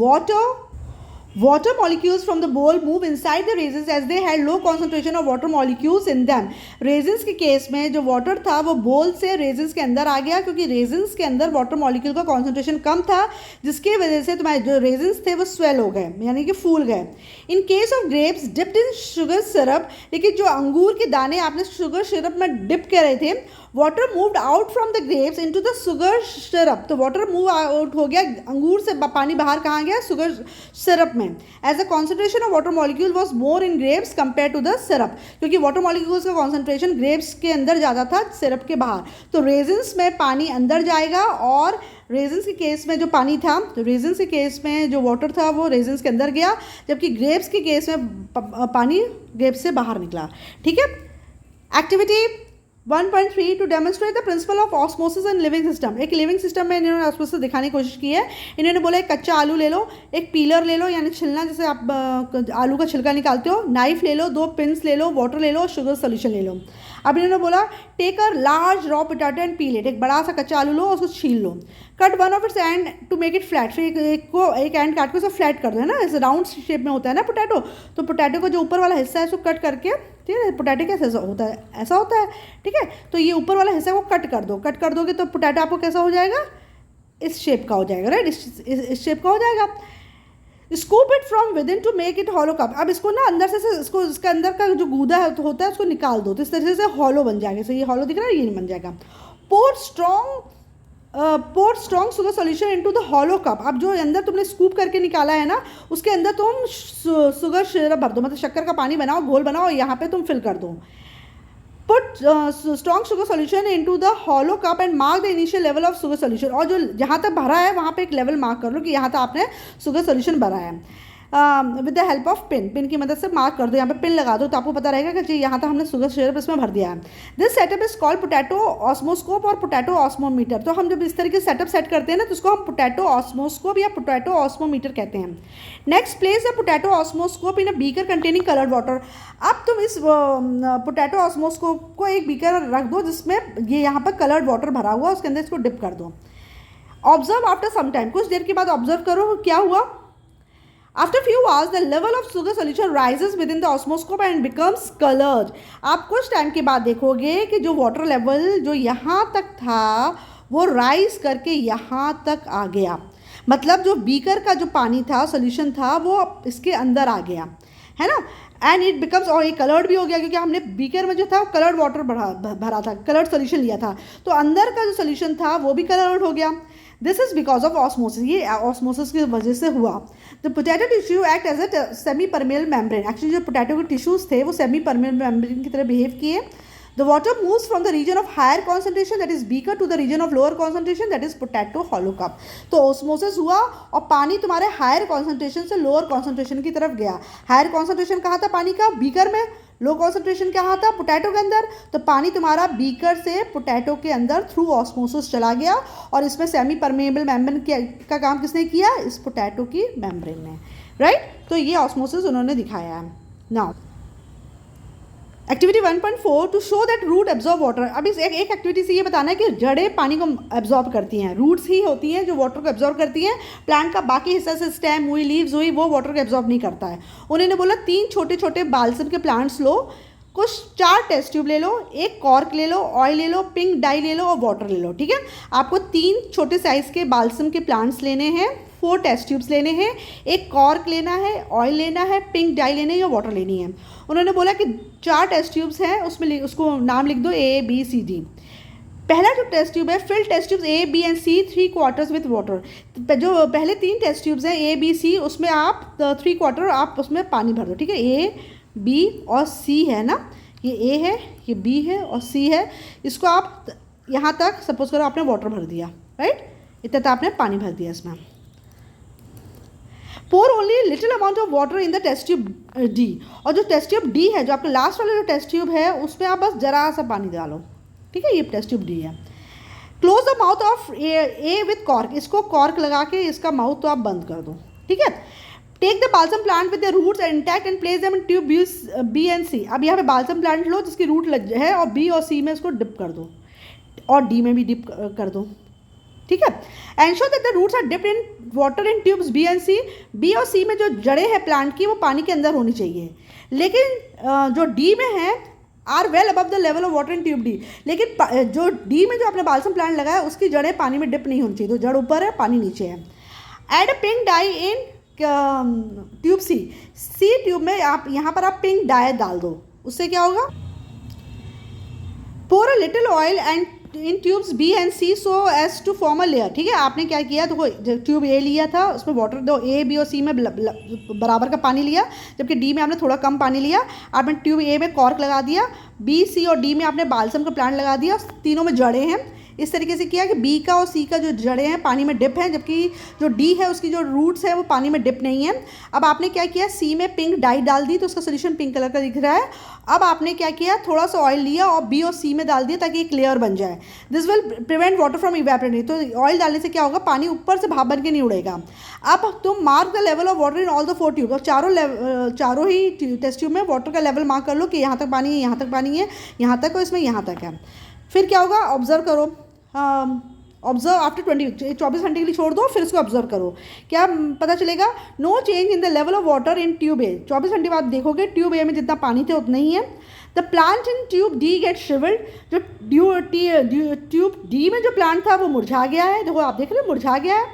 water molecules from the bowl move inside the raisins as they had low concentration of water molecules in them। raisins के केस में जो वाटर था वो बोल से raisins के अंदर आ गया, क्योंकि raisins के अंदर वाटर मॉलिक्यूल का कॉन्सेंट्रेशन कम था, जिसकी वजह से तुम्हारे जो raisins थे वो स्वेल हो गए, यानी कि फूल गए। In case of grapes dipped in sugar syrup, लेकिन जो अंगूर के दाने आपने शुगर सिरप में डिप करे थे, water moved out from the grapes into the sugar syrup. तो वाटर मूव आउट हो गया, अंगूर से पानी बाहर कहाँ गया, शुगर सिरप में। As a concentration of water molecule was more in grapes compare to the syrup, क्योंकि वाटर मॉलिक्यूल्स का कॉन्सेंट्रेशन ग्रेप्स के अंदर ज़्यादा था, सिरप के बाहर। तो रेजिन्स में पानी अंदर जाएगा और रेजिन्स के केस में जो पानी था, तो रेजिन्स के केस में जो वाटर था वो रेजिन्स के अंदर गया, जबकि ग्रेप्स के केस में पानी ग्रेप्स से बाहर निकला। ठीक है, activity 1.3 to demonstrate the principle of osmosis in living system. एक लिविंग सिस्टम में इन्होंने ऑस्मोसिस दिखाने की कोशिश की है। इन्होंने बोला एक कच्चा आलू ले लो, एक पीलर ले लो यानी छिलना, जैसे आप आलू का छिलका निकालते हो, नाइफ ले लो, 2 पिन्स ले लो, वाटर ले लो, शुगर सोल्यूशन ले लो। अब इन्होंने बोला take a large raw potato and peel it, एक बड़ा सा कच्चा आलू लो और उसको छील लो। Cut one of its end to make it flat, फिर एक एंड काट के उसको फ्लैट कर दो, है ना, ऐसे राउंड शेप में होता है ना पोटैटो। तो पोटैटो का जो ऊपर वाला हिस्सा है उसको कट करके, ठीक है, पोटैटो कैसे होता है, ऐसा होता है। ठीक है, तो ये ऊपर वाला हिस्सा को कट कर दो, कट कर दोगे तो पोटैटो आपको कैसा हो जाएगा, इस शेप का हो जाएगा। राइट, इस शेप का हो जाएगा। Scoop it from within to make it hollow cup. अब इसको ना अंदर से इसको इसका अंदर का जो गूदा होता है उसको निकाल दो, तो इस तरीके से हॉलो बन जाएगा। ये हॉलो दिख रहा है, ये नहीं बन जाएगा। Pour strong sugar solution into the hollow cup. अब जो अंदर तुमने स्कूप करके निकाला है ना, उसके अंदर तुम शुगर सिरप भर दो, मतलब शक्कर का पानी बनाओ, घोल बनाओ, यहाँ पे तुम फिल कर दो। Put strong sugar solution into the hollow cup and mark the initial level of sugar solution. और जो जहाँ तक भरा है वहाँ पे एक लेवल मार्क कर लो कि यहाँ तक आपने शुगर सोल्यूशन भरा है। With the help of pin की मदद से मार्क कर दो, यहाँ पे पिन लगा दो तो आपको पता रहेगा कि जी यहाँ तक हमने शुगर सिरप इसमें भर दिया है। This setup is called potato osmoscope और पोटैटो ऑस्मोमीटर। तो हम जब इस तरीके से सेटअप सेट करते हैं ना, तो उसको हम पोटैटो ऑस्मोस्कोप या पोटैटो ऑस्मोमीटर कहते हैं। Next place the potato osmoscope in a beaker containing coloured water. अब तुम इस पोटैटो ऑस्मोस्कोप को एक बीकर रख दो जिसमें ये यहाँ पर कलर्ड वाटर भरा हुआ, उसके अंदर इसको डिप कर दो। ऑब्जर्व आफ्टर सम टाइम, कुछ देर के बाद ऑब्जर्व करो क्या हुआ। After few hours, the level of sugar solution rises within the osmoscope and becomes colored। आप कुछ टाइम के बाद देखोगे कि जो वाटर लेवल जो यहाँ तक था वो राइज करके यहाँ तक आ गया, मतलब जो बीकर का जो पानी था, सोल्यूशन था, वो इसके अंदर आ गया, है ना। एंड इट बिकम्स, और ये कलर्ड भी हो गया क्योंकि हमने बीकर में जो था कलर्ड वाटर भरा था, कलर्ड सोल्यूशन लिया था, तो अंदर का जो सोल्यूशन था वो भी कलर्ड हो गया। This is because of osmosis, ये ऑस्मोसिस की वजह से हुआ। The potato tissue act as a semi permeable membrane. Actually जो पोटैटो के टिश्यूज थे वो सेमी परमेबल मेम्ब्रेन की तरह बिहेव किए। The water moves from the region of higher concentration that is beaker to the region of lower concentration that is potato hollow cup. तो osmosis हुआ और पानी तुम्हारे हायर कॉन्सेंट्रेशन से लोअर कॉन्सेंट्रेशन की तरफ गया। हायर कॉन्सेंट्रेशन कहाँ था पानी का, बीकर में। लो कॉन्सेंट्रेशन कहाँ था, पोटैटो के अंदर। तो पानी तुम्हारा बीकर से पोटैटो के अंदर थ्रू ऑस्मोसिस चला गया और इसमें सेमी परमेबल मेम्ब्रेन का काम किसने किया, इस पोटैटो की मेम्ब्रेन ने। राइट, तो ये ऑस्मोसिस उन्होंने दिखाया है। Now activity 1.4 to show that root absorb water. अब इस एक एक्टिविटी से ये बताना है कि जड़ें पानी को एब्जॉर्ब करती हैं, रूट्स ही होती हैं जो वाटर को एब्जॉर्ब करती हैं। प्लांट का बाकी हिस्सा से स्टेम हुई, लीव्स हुई, वो वाटर को एब्जॉर्ब नहीं करता है। उन्होंने बोला 3 छोटे छोटे बाल्सम के प्लांट्स लो, कुछ 4 टेस्ट ट्यूब ले लो, एक कॉर्क ले लो, ऑयल ले लो, पिंक डाई ले लो और वाटर ले लो। ठीक है, आपको 3 छोटे साइज़ के बाल्सम के प्लांट्स लेने हैं, 4 टेस्ट ट्यूब्स लेने हैं, एक कॉर्क लेना है, ऑयल लेना है, पिंक डाई लेनी है या वाटर लेनी है। उन्होंने बोला कि 4 टेस्ट ट्यूब्स हैं, उसमें उसको नाम लिख दो A, B, C, D। पहला जो टेस्ट ट्यूब है, fill test tubes A, B and C 3/4 with water. जो पहले 3 टेस्ट ट्यूब्स हैं A, B, C, उसमें आप 3/4 आप उसमें पानी भर दो। ठीक है, A, B और C है ना, ये A है, ये B है और C है। इसको आप यहाँ तक सपोज करो आपने वाटर भर दिया, राइट, इतना तक आपने पानी भर दिया इसमें। Pour only little amount of water in the test tube D। और जो टेस्ट ट्यूब D है, जो आपका लास्ट वाला जो टेस्ट ट्यूब है, उसमें आप बस जरा सा पानी डालो। ठीक है, ये टेस्ट ट्यूब D है। Close the mouth of A with cork. इसको कॉर्क लगा के इसका माउथ तो आप बंद कर दो। ठीक है, take the balsam plant with the roots intact and place them in tube B and C। अब यहाँ पे बाल्सम प्लांट लो जिसकी रूट लग है और B और C में इसको डिप कर दो और D में भी डिप कर दो। ठीक है, ensure that the roots are dipped in water in tubes B and C। B और C में जो जड़ें हैं प्लांट की वो पानी के अंदर होनी चाहिए, लेकिन जो D में है are well above the level of water in tube D। लेकिन जो D में जो आपने बाल्सम प्लांट लगाया उसकी जड़ें पानी में डिप नहीं होनी चाहिए, तो जड़ ऊपर है पानी नीचे है। Add a pink dye in tube C tube में आप यहाँ पर आप पिंक डाई डाल दो, उससे क्या होगा, pour a little oil and in tubes B and C so as to form a layer. ठीक है, आपने क्या किया, तो ट्यूब A लिया था, उसमें वाटर दो A, B और C में बराबर का पानी लिया, जबकि D में आपने थोड़ा कम पानी लिया। आपने ट्यूब A में कॉर्क लगा दिया, B, C और D में आपने बाल्सम का प्लांट लगा दिया, तीनों में जड़ें हैं। इस तरीके से किया कि B का और C का जो जड़ें हैं पानी में डिप हैं, जबकि जो D है उसकी जो रूट्स है वो पानी में डिप नहीं है। अब आपने क्या किया, C में पिंक डाई डाल दी तो उसका सोल्यूशन पिंक कलर का दिख रहा है। अब आपने क्या किया, थोड़ा सा ऑयल लिया और B और C में डाल दिया ताकि एक लेयर बन जाए। This will prevent water from evaporating. तो ऑयल डालने से क्या होगा, पानी ऊपर से भाप बन के नहीं उड़ेगा। अब तुम mark the level of water in all the 4 tube. और चारों ही टेस्ट ट्यूब में वाटर का लेवल मार्क कर लो कि यहाँ तक पानी है, यहाँ तक पानी है, यहाँ तक और इसमें यहाँ तक है। फिर क्या होगा, ऑब्जर्व करो, ऑब्जर्व आफ्टर 24 घंटे के लिए छोड़ दो, फिर इसको ऑब्जर्व करो। क्या पता चलेगा, no change in the level of water in tube A। 24 घंटे बाद देखोगे ट्यूब A में जितना पानी थे उतना ही है। The plant in tube D get shrivelled. जो ट्यूब D में जो प्लांट था वो मुरझा गया है, देखो आप देख रहे हैं मुरझा गया है।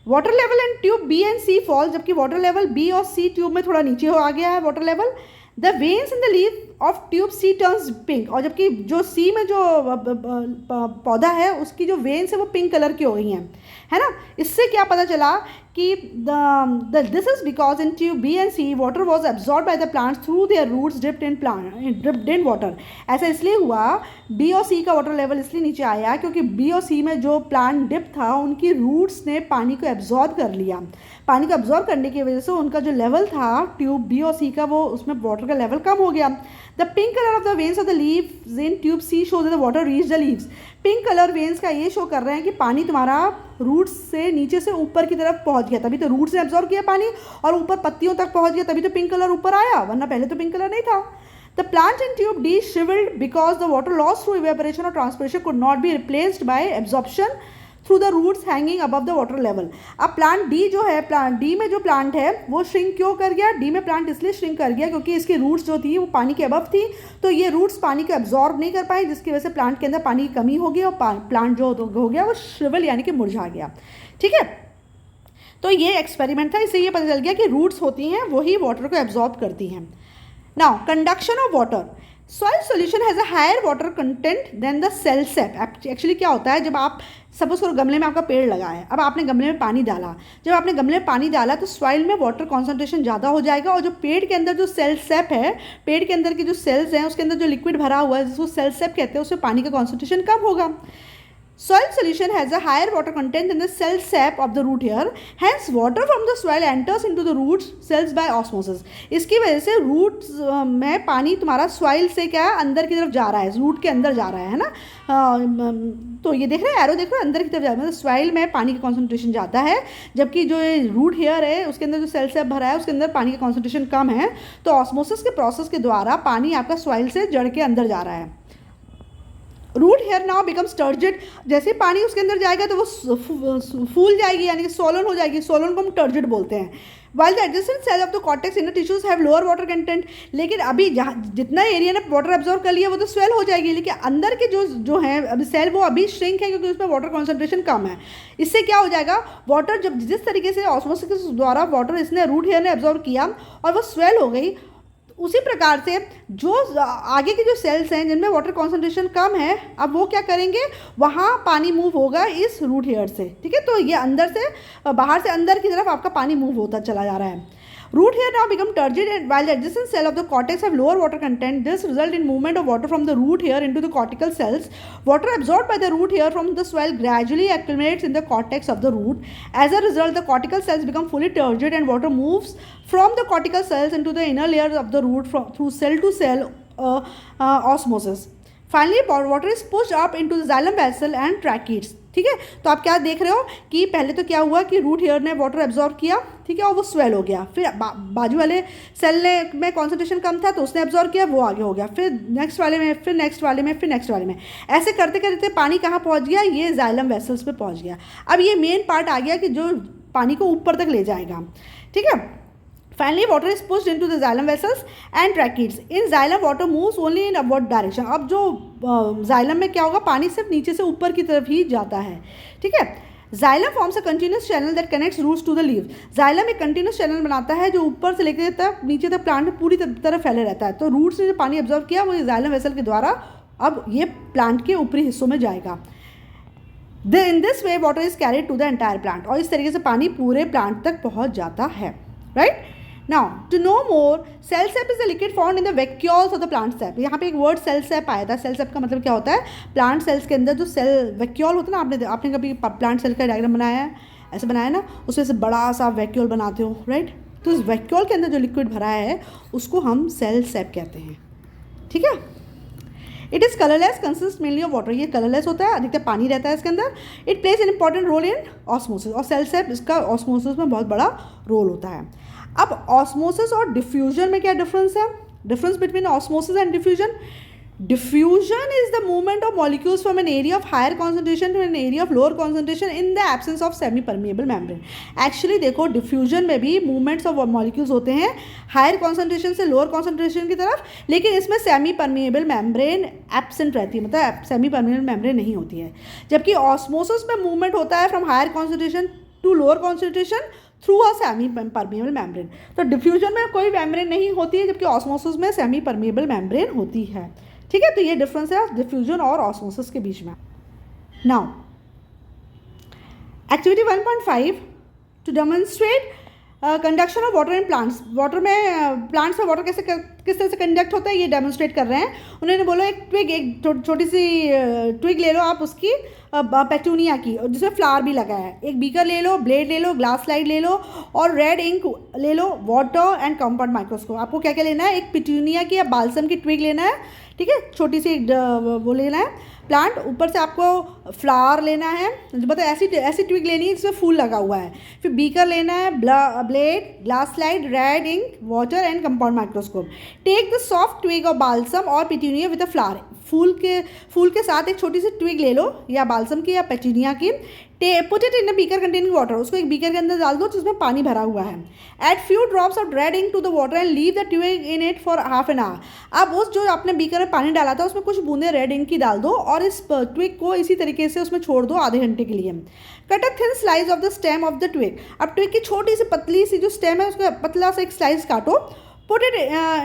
Water level in tube B and C fall, जबकि वाटर लेवल B और C ट्यूब में थोड़ा नीचे आ गया है water level. The veins in the leaf of tube C turns pink. और जबकि जो C में जो पौधा है उसकी जो वेन्स है वो पिंक कलर की हो गई हैं, है ना। इससे क्या पता चला कि this is because in tube B and C water was absorb by the plants through their roots dipped in water. ऐसा इसलिए हुआ, B और C का वाटर लेवल इसलिए नीचे आया क्योंकि B और C में जो प्लांट डिप था उनकी रूट्स ने पानी को एब्जॉर्ब कर लिया। पानी को एब्जॉर्ब करने की वजह से उनका जो लेवल था ट्यूब B और C का, वो उसमें वाटर का लेवल कम हो गया। The pink colour of the veins of the leaves in tube C show the water reach the leaves. Pink colour veins का ये शो कर रहे हैं कि पानी तुम्हारा रूट्स से नीचे से ऊपर की तरफ पहुंच गया, तभी तो रूट्स ने एब्जॉर्ब किया पानी और ऊपर पत्तियों तक पहुंच गया, तभी तो पिंक कलर ऊपर आया, वरना पहले तो पिंक कलर नहीं था। The plant in tube D shriveled because the water lost through evaporation or transpiration could not be replaced by absorption through the roots hanging above the water level। अब plant D जो है, plant D में जो plant है वो shrink क्यों कर गया, D में प्लांट इसलिए श्रिंक कर गया क्योंकि इसकी रूट्स जो थी वो पानी के अबव थी, तो ये रूट्स पानी को एब्जॉर्ब नहीं कर पाई, जिसकी वजह से प्लांट के अंदर पानी की कमी हो गई और प्लांट जो हो गया वो श्रिवल यानी कि मुरझा गया। ठीक है, तो ये एक्सपेरिमेंट था, इससे ये पता चल गया कि रूट्स होती हैं वही वाटर को एब्जॉर्ब करती हैं। Now, conduction of water. Soil solution has a higher water content than the cell sap। Actually क्या होता है, जब आप सपोज करो गमले में आपका पेड़ लगा है, अब आपने गमले में पानी डाला, जब आपने गमले में पानी डाला तो सॉइल में वाटर कॉन्सेंट्रेशन ज़्यादा हो जाएगा और जो पेड़ के अंदर जो सेल सेप है, पेड़ के अंदर की जो सेल्स हैं उसके अंदर जो लिक्विड भरा हुआ है जिसको सेल सेप कहते हैं, उसमें पानी का कॉन्सेंट्रेशन कम होगा। Soil solution has a higher water content than the cell sap of the root hair. Hence, water from the soil enters into the root cells by osmosis. इसकी वजह से रूट में पानी तुम्हारा सॉइल से क्या है, अंदर की तरफ जा रहा है, रूट के अंदर जा रहा है ना। तो ये देख रहे हैं, एरो देख रहे हो, अंदर की तरफ जा रहा है, मतलब सॉइल में पानी का कॉन्सेंट्रेशन ज़्यादा है, जबकि जो रूट हेयर है उसके अंदर जो सेल सैप भरा है उसके अंदर पानी का कॉन्सेंट्रेशन कम है। तो ऑस्मोसिस के प्रोसेस के द्वारा पानी आपका सॉइल से जड़ के अंदर जा रहा है। Root hair now becomes turgid, जैसे पानी उसके अंदर जाएगा तो वो फूल जाएगी, यानी कि सोलन हो जाएगी, सोलन को हम टर्जिड बोलते हैं। While the adjacent cell of the cortex inner tissues have lower water content, लेकिन अभी जहाँ जितना एरिया ने वाटर एब्जॉर्व कर लिया वो तो स्वेल हो जाएगी, लेकिन अंदर के जो है अभी सेल वो अभी श्रिंक है क्योंकि उसमें वाटर कॉन्सेंट्रेशन कम है। इससे क्या हो जाएगा, वाटर जब जिस तरीके से ऑस्मोसिस द्वारा वाटर इसने रूट हेयर ने एब्जॉर्व किया और वो स्वेल हो गई, उसी प्रकार से जो आगे के जो सेल्स हैं जिनमें वाटर कॉन्सेंट्रेशन कम है, अब वो क्या करेंगे, वहाँ पानी मूव होगा इस रूट हेयर से, ठीक है। तो ये अंदर से बाहर से अंदर की तरफ आपका पानी मूव होता चला जा रहा है। Root hair now become turgid and while the adjacent cell of the cortex have lower water content, this result in movement of water from the root hair into the cortical cells. Water absorbed by the root hair from the soil gradually accumulates in the cortex of the root. As a result, the cortical cells become fully turgid and water moves from the cortical cells into the inner layer of the root through cell to cell osmosis. Finally, water is pushed up into the xylem vessel and tracheids. ठीक है, तो आप क्या देख रहे हो कि पहले तो क्या हुआ कि रूट हेयर ने वाटर एब्जॉर्ब किया, ठीक है, और वो स्वेल हो गया, फिर बाजू वाले सेल ने में कॉन्सेंट्रेशन कम था तो उसने एब्जॉर्ब किया, वो आगे हो गया, फिर नेक्स्ट वाले में, फिर नेक्स्ट वाले में, फिर नेक्स्ट वाले में, ऐसे करते करते पानी कहाँ पहुँच गया, ये जाइलम वेसल्स पे पहुँच गया। अब ये मेन पार्ट आ गया कि जो पानी को ऊपर तक ले जाएगा, ठीक है। Finally, water is pushed into the xylem vessels and tracheids. In xylem, water moves only in upward direction. अब जो xylem में क्या होगा, पानी सिर्फ नीचे से ऊपर की तरफ ही जाता है, ठीक है। Xylem forms a continuous channel that connects roots to the leaves. Xylem एक continuous channel बनाता है जो ऊपर से लेकर तक नीचे तक प्लांट में पूरी तरह फैले रहता है। तो रूट से जो पानी एब्जॉर्व किया वो xylem vessel के द्वारा अब ये प्लांट के ऊपरी हिस्सों में जाएगा। In this way, water is carried to the entire plant. और इस तरीके से पानी पूरे प्लांट तक पहुँच जाता है, right? Now, to know more, cell sap is a liquid found in the vacuoles of the plant sap. यहाँ पे एक वर्ड cell sap आया था। cell sap का मतलब क्या होता है, प्लांट सेल्स के अंदर जो सेल वैक्यूल होता है ना, आपने कभी प्लांट सेल का डायग्राम बनाया है, ऐसे बनाया ना, उसमें से बड़ा सा वैक्यूल बनाते हो, राइट। तो उस वैक्यूल के अंदर जो लिक्विड भरा है उसको हम सेल सैप कहते हैं, ठीक है। It is colourless, consist mainly of water, ये कलरलेस होता है, अधिकतर पानी रहता है इसके अंदर। It plays an important role in osmosis, और सेल सैप इसका ऑस्मोसिस में बहुत बड़ा रोल होता है। अब ऑस्मोसिस और डिफ्यूजन में क्या डिफरेंस है, difference between osmosis and diffusion. Diffusion is the movement of molecules from an area of higher concentration to an area of lower concentration in the absence of semi permeable membrane. Actually देखो, diffusion में भी movements of molecules होते हैं higher concentration से lower concentration की तरफ, लेकिन इसमें सेमी परमिएबल मेम्ब्रेन एब्सेंट रहती है, मतलब सेमी परमिएबल मेम्ब्रेन नहीं होती है। जबकि ऑस्मोसिस में मूवमेंट होता है from higher concentration to lower concentration through a semi permeable membrane. तो डिफ्यूजन में कोई मेम्ब्रेन नहीं होती है, जबकि ऑस्मोसिस में सेमी परमिएबल मेम्ब्रेन होती है, ठीक है। तो ये डिफरेंस है डिफ्यूजन और ऑस्मोसिस के बीच में। Now activity 1.5 to demonstrate conduction of water in plants. Water में प्लांट्स में वाटर किस तरह से कंडक्ट होता है ये डेमोन्स्ट्रेट कर रहे हैं। उन्होंने बोला एक ट्विग, एक छोटी सी ट्विग ले लो आप उसकी, पेटूनिया की, और जिसमें फ्लावर भी लगा है। एक बीकर ले लो, ब्लेड ले लो, ग्लास स्लाइड ले लो और रेड इंक ले लो, वाटर एंड कंपाउंड माइक्रोस्कोप। आपको क्या क्या लेना है, एक पेटूनिया की या बाल्सम की ट्विग लेना है, ठीक है, छोटी सी वो लेना है प्लांट, ऊपर से आपको फ्लावर लेना है, मतलब ऐसी ट्विग लेनी है जिसमें फूल लगा हुआ है। फिर बीकर लेना है, blade, glass slide, red ink, water and compound microscope. Take the soft twig of balsam और पेटूनिया विद अ फ्लावर। फूल के साथ एक छोटी सी ट्विग ले लो, या बाल्सम की या पेटूनिया की। Put it in a beaker containing water, उसको एक बीकर के अंदर डाल दो जिसमें पानी भरा हुआ है। Add few drops of red ink to the water and leave the twig in it for half an hour. अब उस जो आपने बीकर में पानी डाला था उसमें कुछ बूंदे रेड इंक की डाल दो और इस ट्विग को इसी तरीके से उसमें छोड़ दो आधे घंटे के लिए। Cut a thin slice of the stem of the twig. अब ट्विग की छोटी सी पतली सी जो स्टेम है उसका पतला सा एक स्लाइस काटो। Put it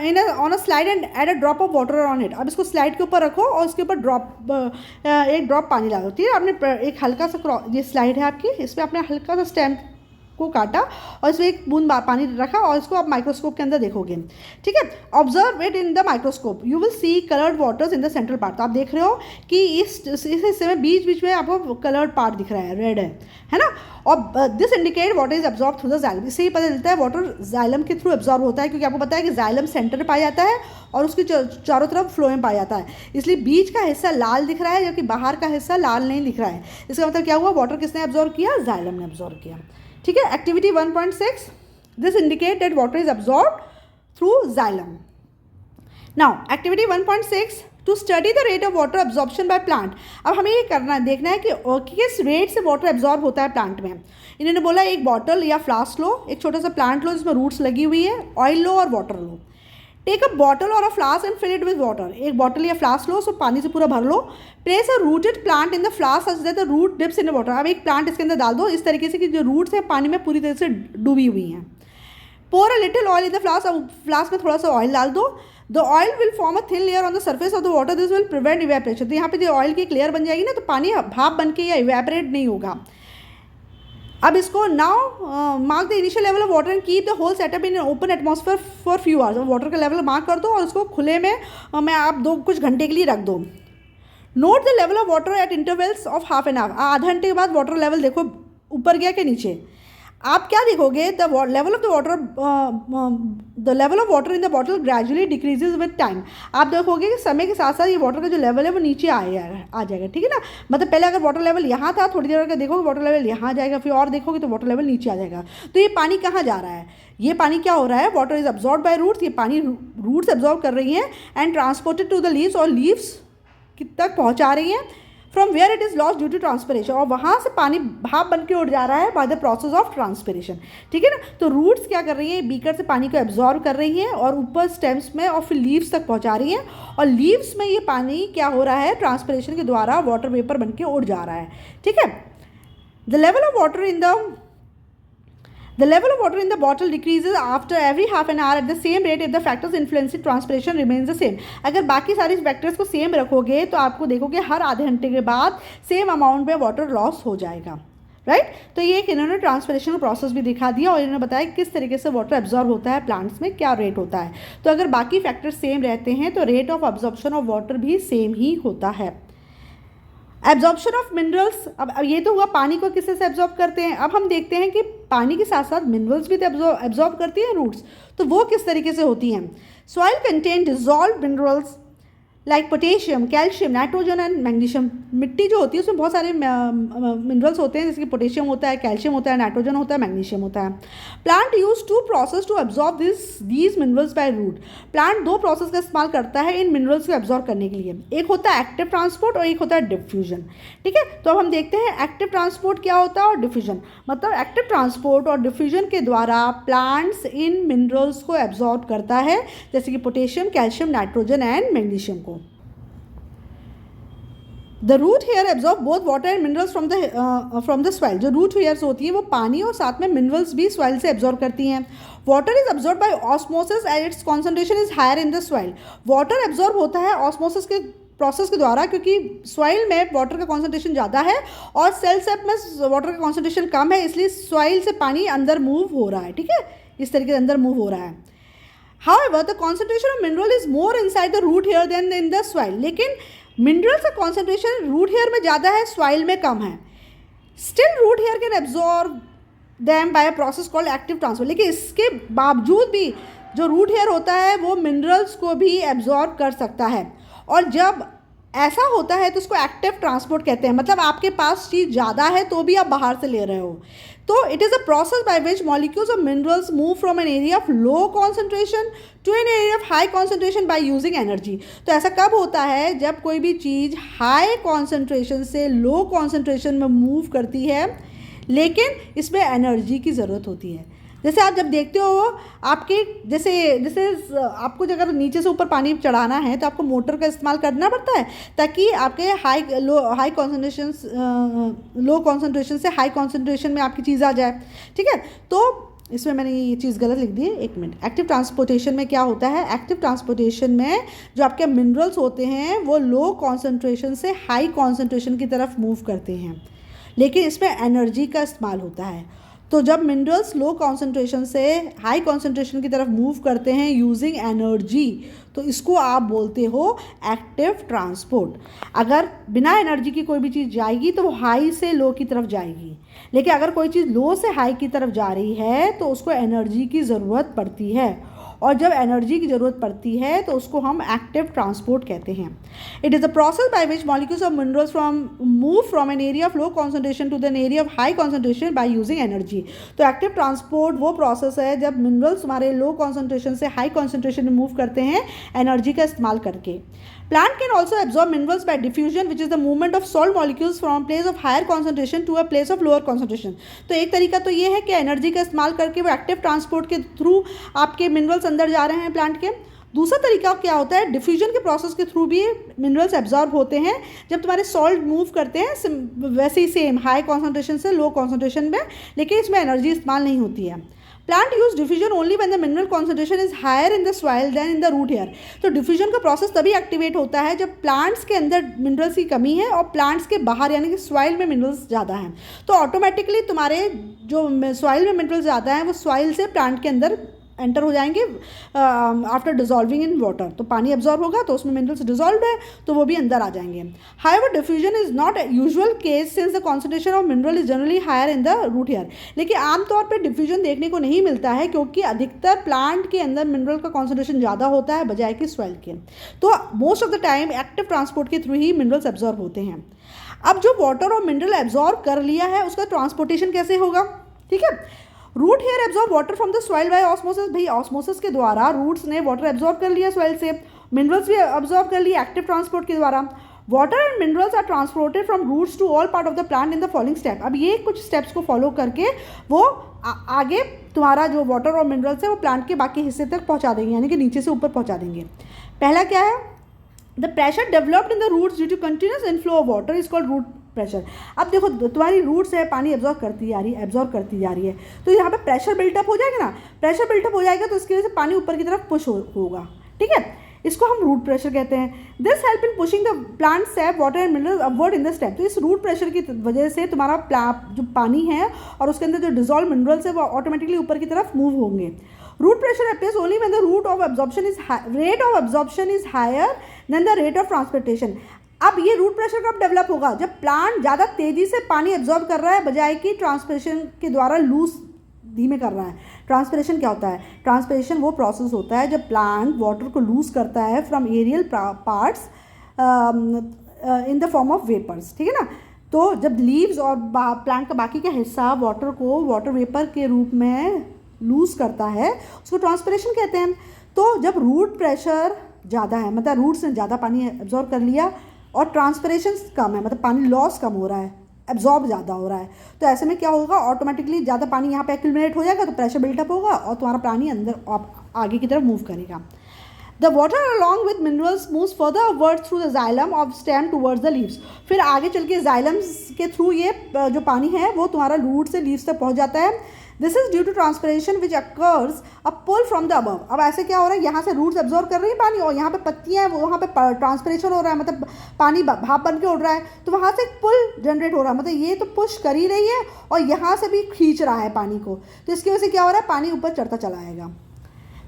in on a slide and add a drop of water on it. अब इसको स्लाइड के ऊपर रखो और उसके ऊपर एक ड्रॉप पानी डालो, ठीक है। आपने एक हल्का सा ये स्लाइड है आपकी, इस पर आपने हल्का सा स्टेम को काटा और इसमें एक बूंद पानी रखा और इसको आप माइक्रोस्कोप के अंदर देखोगे, ठीक है। Observe it in the microscope, you will see coloured waters in the central part. तो आप देख रहे हो कि इस हिस्से में बीच बीच में आपको कलर्ड पार्ट दिख रहा है, रेड है ना। और this indicate water is absorb through the xylem, इससे ही पता चलता है वाटर जाइलम के थ्रू एब्जॉर्ब होता है, क्योंकि आपको पता है कि जाइलम सेंटर में पाया जाता है और उसकी चारों तरफ फ्लोएम पाया जाता है, इसलिए बीच का हिस्सा लाल दिख रहा है जबकि बाहर का हिस्सा लाल नहीं दिख रहा है। इसका मतलब क्या हुआ, वाटर किसने एब्जॉर्ब किया, जाइलम ने एब्जॉर्ब किया, ठीक है। Activity 1.6, this indicate that water is absorb through xylem. Now activity 1.6, to study the rate of water absorption by plant. अब हमें ये करना देखना है कि किस रेट से वाटर एब्जॉर्ब होता है प्लांट में। इन्होंने बोला एक बॉटल या फ्लास्क लो, एक छोटा सा प्लांट लो जिसमें रूट्स लगी हुई है, ऑयल लो और वाटर लो। टेक अ बॉटल और a flask and fill it with water, एक बॉटल या फ्लास्क लो, उसको पानी से पूरा भर लो। Place a rooted plant in the flask such that the root dips in the water, अब एक प्लांट इसके अंदर डाल दो इस तरीके से कि जो रूट्स है पानी में पूरी तरह से डूबी हुई हैं। Pour a little oil in the flask, अब फ्लास्क में थोड़ा सा ऑयल डाल दो। The oil will form a thin layer on the surface of the water, this will prevent evaporation, तो यहाँ पे जो ऑयल की एक लेयर बन जाएगी ना तो पानी भाप बन के या इवेपरेट नहीं होगा। अब इसको now mark the initial level of water and keep the whole setup in open atmosphere for few hours, water का लेवल मार्क कर दो और उसको खुले में आप कुछ घंटे के लिए रख दो। Note the level of water at intervals of half an our, आधा घंटे के बाद वाटर लेवल देखो ऊपर गया कि नीचे। आप क्या देखोगे, the level of water in the bottle gradually decreases with time, आप देखोगे कि समय के साथ साथ ये वाटर का जो लेवल है वो नीचे आ जाएगा, ठीक है ना। मतलब पहले अगर वाटर लेवल यहाँ था, थोड़ी देर अगर देखोगे वाटर लेवल यहाँ आ जाएगा, फिर और देखोगे तो वाटर लेवल नीचे आ जाएगा। तो ये पानी कहाँ जा रहा है, ये पानी क्या हो रहा है, water is absorb by roots, ये पानी रूट्स एब्जॉर्ब कर रही हैं and transported to the leaves, और लीव्स तक पहुँचा रही हैं, from where it is lost due to transpiration, और वहाँ से पानी भाप बन के उड़ जा रहा है bye the process of transpiration, ठीक है ना। तो रूट्स क्या कर रही है, बीकर से पानी को एब्जॉर्ब कर रही हैं और ऊपर स्टेम्स में और फिर लीव्स तक पहुँचा रही हैं, और लीव्स में ये पानी क्या हो रहा है, ट्रांसपिरेशन के द्वारा वाटर वेपर बन के उड़ जा रहा है, ठीक है। The level of water in the bottle decreases after every half an hour at the same rate if the factors influencing transpiration remains the same। अगर बाकी सारी फैक्टर्स को सेम रखोगे तो आपको देखोगे हर आधे घंटे के बाद सेम अमाउंट में वाटर लॉस हो जाएगा, राइट। तो ये एक इन्होंने ट्रांसपिरेशन का प्रोसेस भी दिखा दिया और इन्होंने बताया किस तरीके से वाटर एब्जॉर्ब होता है प्लांट्स में, क्या रेट होता है। तो अगर बाकी फैक्टर्स सेम रहते हैं तो rate of absorption of water भी सेम ही होता है। एब्जॉर्प्शन ऑफ मिनरल्स, अब ये तो हुआ पानी को किससे से एब्जॉर्ब करते हैं। अब हम देखते हैं कि पानी के साथ साथ मिनरल्स भी तो एब्जॉर्ब करती हैं रूट्स, तो वो किस तरीके से होती हैं। Soil contain dissolve minerals like potassium, calcium, nitrogen and magnesium. मिट्टी जो होती है उसमें बहुत सारे मिनरल्स होते हैं, जैसे कि पोटेशियम होता है, कैल्शियम होता है, नाइट्रोजन होता है, मैग्नीशियम होता है। Plant use to process to absorb these minerals by root. Plant दो प्रोसेस का इस्तेमाल करता है इन मिनरल्स को एब्जॉर्ब करने के लिए, एक होता है एक्टिव ट्रांसपोर्ट और एक होता है डिफ्यूजन, ठीक है। तो अब हम देखते हैं एक्टिव ट्रांसपोर्ट क्या होता है और डिफ्यूजन। मतलब एक्टिव ट्रांसपोर्ट और डिफ्यूजन के द्वारा प्लांट्स इन मिनरल्स को एब्जॉर्ब करता है, जैसे कि potassium, calcium, nitrogen and magnesium को। The root hair absorb both water and minerals from the soil. जो रूट हेयर्स होती हैं वो पानी और साथ में मिनरल्स भी सॉइल से एब्जॉर्ब करती हैं। Water is absorb by osmosis and its concentration is higher in the soil. Water absorb होता है ऑस्मोसिस के प्रोसेस के द्वारा, क्योंकि सॉइल में वाटर का कॉन्सेंट्रेशन ज़्यादा है और सेल सेप में वाटर का कॉन्सेंट्रेशन कम है, इसलिए सॉइल से पानी अंदर मूव हो रहा है, ठीक है, इस तरीके से अंदर मूव हो रहा है। However, the concentration of mineral is more inside the root hair than in the soil। लेकिन मिनरल्स का कॉन्सेंट्रेशन रूट हेयर में ज़्यादा है, सॉइल में कम है। Still root hair can absorb them by a process called active transfer. लेकिन इसके बावजूद भी जो रूट हेयर होता है वो मिनरल्स को भी एब्जॉर्ब कर सकता है, और जब ऐसा होता है तो उसको एक्टिव ट्रांसपोर्ट कहते हैं। मतलब आपके पास चीज़ ज़्यादा है तो भी आप बाहर से ले रहे हो। तो it is a process by which molecules of minerals move from an area of low concentration to an area of high concentration by using energy. तो ऐसा कब होता है, जब कोई भी चीज़ हाई कॉन्सेंट्रेशन से लो कॉन्सेंट्रेशन में मूव करती है, लेकिन इसमें एनर्जी की ज़रूरत होती है। जैसे आप जब देखते हो आपके जैसे जैसे आपको अगर नीचे से ऊपर पानी चढ़ाना है तो आपको मोटर का इस्तेमाल करना पड़ता है, ताकि आपके हाई कॉन्सेंट्रेशन से हाई कॉन्सेंट्रेशन में आपकी चीज़ आ जाए, ठीक है। तो इसमें मैंने ये चीज़ गलत लिख दी है, एक मिनट। एक्टिव ट्रांसपोर्टेशन में क्या होता है, एक्टिव ट्रांसपोर्टेशन में जो आपके मिनरल्स होते हैं वो लो कॉन्सेंट्रेशन से हाई कॉन्सेंट्रेशन की तरफ मूव करते हैं, लेकिन इसमें एनर्जी का इस्तेमाल होता है। तो जब मिनरल्स लो कॉन्सेंट्रेशन से हाई कॉन्सेंट्रेशन की तरफ मूव करते हैं यूजिंग एनर्जी, तो इसको आप बोलते हो एक्टिव ट्रांसपोर्ट। अगर बिना एनर्जी की कोई भी चीज़ जाएगी तो वो हाई से लो की तरफ जाएगी, लेकिन अगर कोई चीज़ लो से हाई की तरफ जा रही है तो उसको एनर्जी की ज़रूरत पड़ती है, और जब एनर्जी की ज़रूरत पड़ती है तो उसको हम एक्टिव ट्रांसपोर्ट कहते हैं। It is the process by which molecules of minerals move from an area of low concentration to an area of high concentration by using energy. तो एक्टिव ट्रांसपोर्ट वो प्रोसेस है जब मिनरल्स हमारे low concentration से high concentration में move करते हैं energy का इस्तेमाल करके। Plant can also absorb minerals by diffusion, which is the movement of salt molecules from place of higher concentration to a place of lower concentration। तो एक तरीका तो ये है कि एनर्जी का इस्तेमाल करके वो एक्टिव ट्रांसपोर्ट के थ्रू आपके मिनरल्स अंदर जा रहे हैं प्लांट के। दूसरा तरीका क्या होता है, डिफ्यूजन के प्रोसेस के थ्रू भी मिनरल्स एब्जॉर्ब होते हैं। जब तुम्हारे सॉल्ट मूव करते हैं वैसे ही सेम हाई कॉन्सेंट्रेशन से लो कॉन्सेंट्रेशन में, लेकिन इसमें एनर्जी इस्तेमाल नहीं होती है। Plant use diffusion only when the mineral concentration is higher in the soil then in the root hair. तो डिफ्यूजन का प्रोसेस तभी एक्टिवेट होता है जब प्लांट्स के अंदर मिनरल्स की कमी है और प्लांट्स के बाहर यानी कि सॉइल में मिनरल्स ज़्यादा हैं, तो ऑटोमेटिकली तुम्हारे जो सॉइल में मिनरल्स ज़्यादा हैं वो सॉइल से प्लांट के अंदर एंटर हो जाएंगे आफ्टर डिजॉल्विंग इन वाटर। तो पानी एब्जॉर्ब होगा तो उसमें मिनरल्स डिजॉल्व है तो वो भी अंदर आ जाएंगे। However diffusion is not usual case since the concentration of mineral is generally higher in the root hair. लेकिन आमतौर पर डिफ्यूजन देखने को नहीं मिलता है क्योंकि अधिकतर प्लांट के अंदर मिनरल का कॉन्सेंट्रेशन ज़्यादा होता है बजाय कि सॉइल के। तो most of the time active transport के थ्रू ही मिनरल्स एब्जॉर्ब होते हैं। अब जो वाटर और मिनरल एब्जॉर्ब कर लिया है उसका ट्रांसपोर्टेशन कैसे होगा, ठीक है। Root hair absorb water from the soil by osmosis. भाई ऑस्मोसिस के द्वारा रूट्स ने वाटर एब्जॉर्ब कर लिया सॉइल से, मिनरल्स भी एब्जॉर्ब कर लिया एक्टिव ट्रांसपोर्ट के द्वारा। Water and minerals are transported from roots to all part of the plant in the following step. अब ये कुछ स्टेप्स को फॉलो करके वो आगे तुम्हारा जो वाटर और मिनरल्स है वो प्लांट के बाकी हिस्से तक पहुँचा देंगे, यानी कि नीचे से ऊपर पहुँचा देंगे। पहला क्या है, the pressure developed in the roots due to continuous inflow of water is called root pressure. अब देखो तुम्हारी रूट्स है पानी एब्जॉर्ब करती जा रही है, तो यहाँ पे प्रेशर बिल्टअप हो जाएगा ना, प्रेशर बिल्टअप हो जाएगा तो इसकी वजह से पानी ऊपर की तरफ पुश होगा, ठीक है। इसको हम रूट प्रेशर कहते हैं। This help in pushing the plant SAP water and minerals upward in the step. तो इस रूट प्रेशर की वजह से तुम्हारा जो पानी है और उसके अंदर जो डिजॉल्व मिनरल्स है वो ऑटोमेटिकली ऊपर की तरफ मूव होंगे। Root pressure appears only when the rate of absorption is higher than the rate of transpiration। अब ये रूट प्रेशर कब डेवलप होगा, जब प्लांट ज़्यादा तेज़ी से पानी एब्जॉर्ब कर रहा है बजाय कि ट्रांसपिरेशन के द्वारा लूज धीमे कर रहा है। ट्रांसपिरेशन क्या होता है, ट्रांसपिरेशन वो प्रोसेस होता है जब प्लांट वाटर को लूज करता है from aerial parts in the form of vapours, ठीक है ना। तो जब लीव्स और प्लांट का बाकी का हिस्सा वाटर को वाटर वेपर के रूप में लूज करता है उसको ट्रांसपिरेशन कहते हैं। तो जब रूट प्रेशर ज़्यादा है मतलब रूट्स ने ज़्यादा पानी एब्जॉर्ब कर लिया और ट्रांसपिरेशन कम है मतलब पानी लॉस कम हो रहा है, एब्जॉर्ब ज़्यादा हो रहा है, तो ऐसे में क्या होगा, ऑटोमेटिकली ज़्यादा पानी यहाँ पे एक्यूमुलेट हो जाएगा तो प्रेशर बिल्टअप होगा और तुम्हारा पानी अंदर आगे की तरफ मूव करेगा। The water along with minerals moves further upwards through the xylem of stem towards the leaves। फिर आगे चल के xylems के थ्रू ये जो पानी है वो तुम्हारा रूट से लीव्स तक पहुँच जाता है। This is due to transpiration which occurs a pull from the above। अब ऐसे क्या हो रहा है, यहाँ से रूट्स एब्जॉर्ब कर रही है पानी और यहाँ पे पत्तियाँ हैं वहाँ पे ट्रांसपिरेशन हो रहा है मतलब पानी भाप बन के उड़ रहा है, तो वहाँ से एक पुल जनरेट हो रहा है मतलब ये तो पुश कर ही रही है और यहाँ से भी खींच रहा है पानी को, तो इसकी वजह से क्या हो रहा है, पानी ऊपर चढ़ता चला आएगा।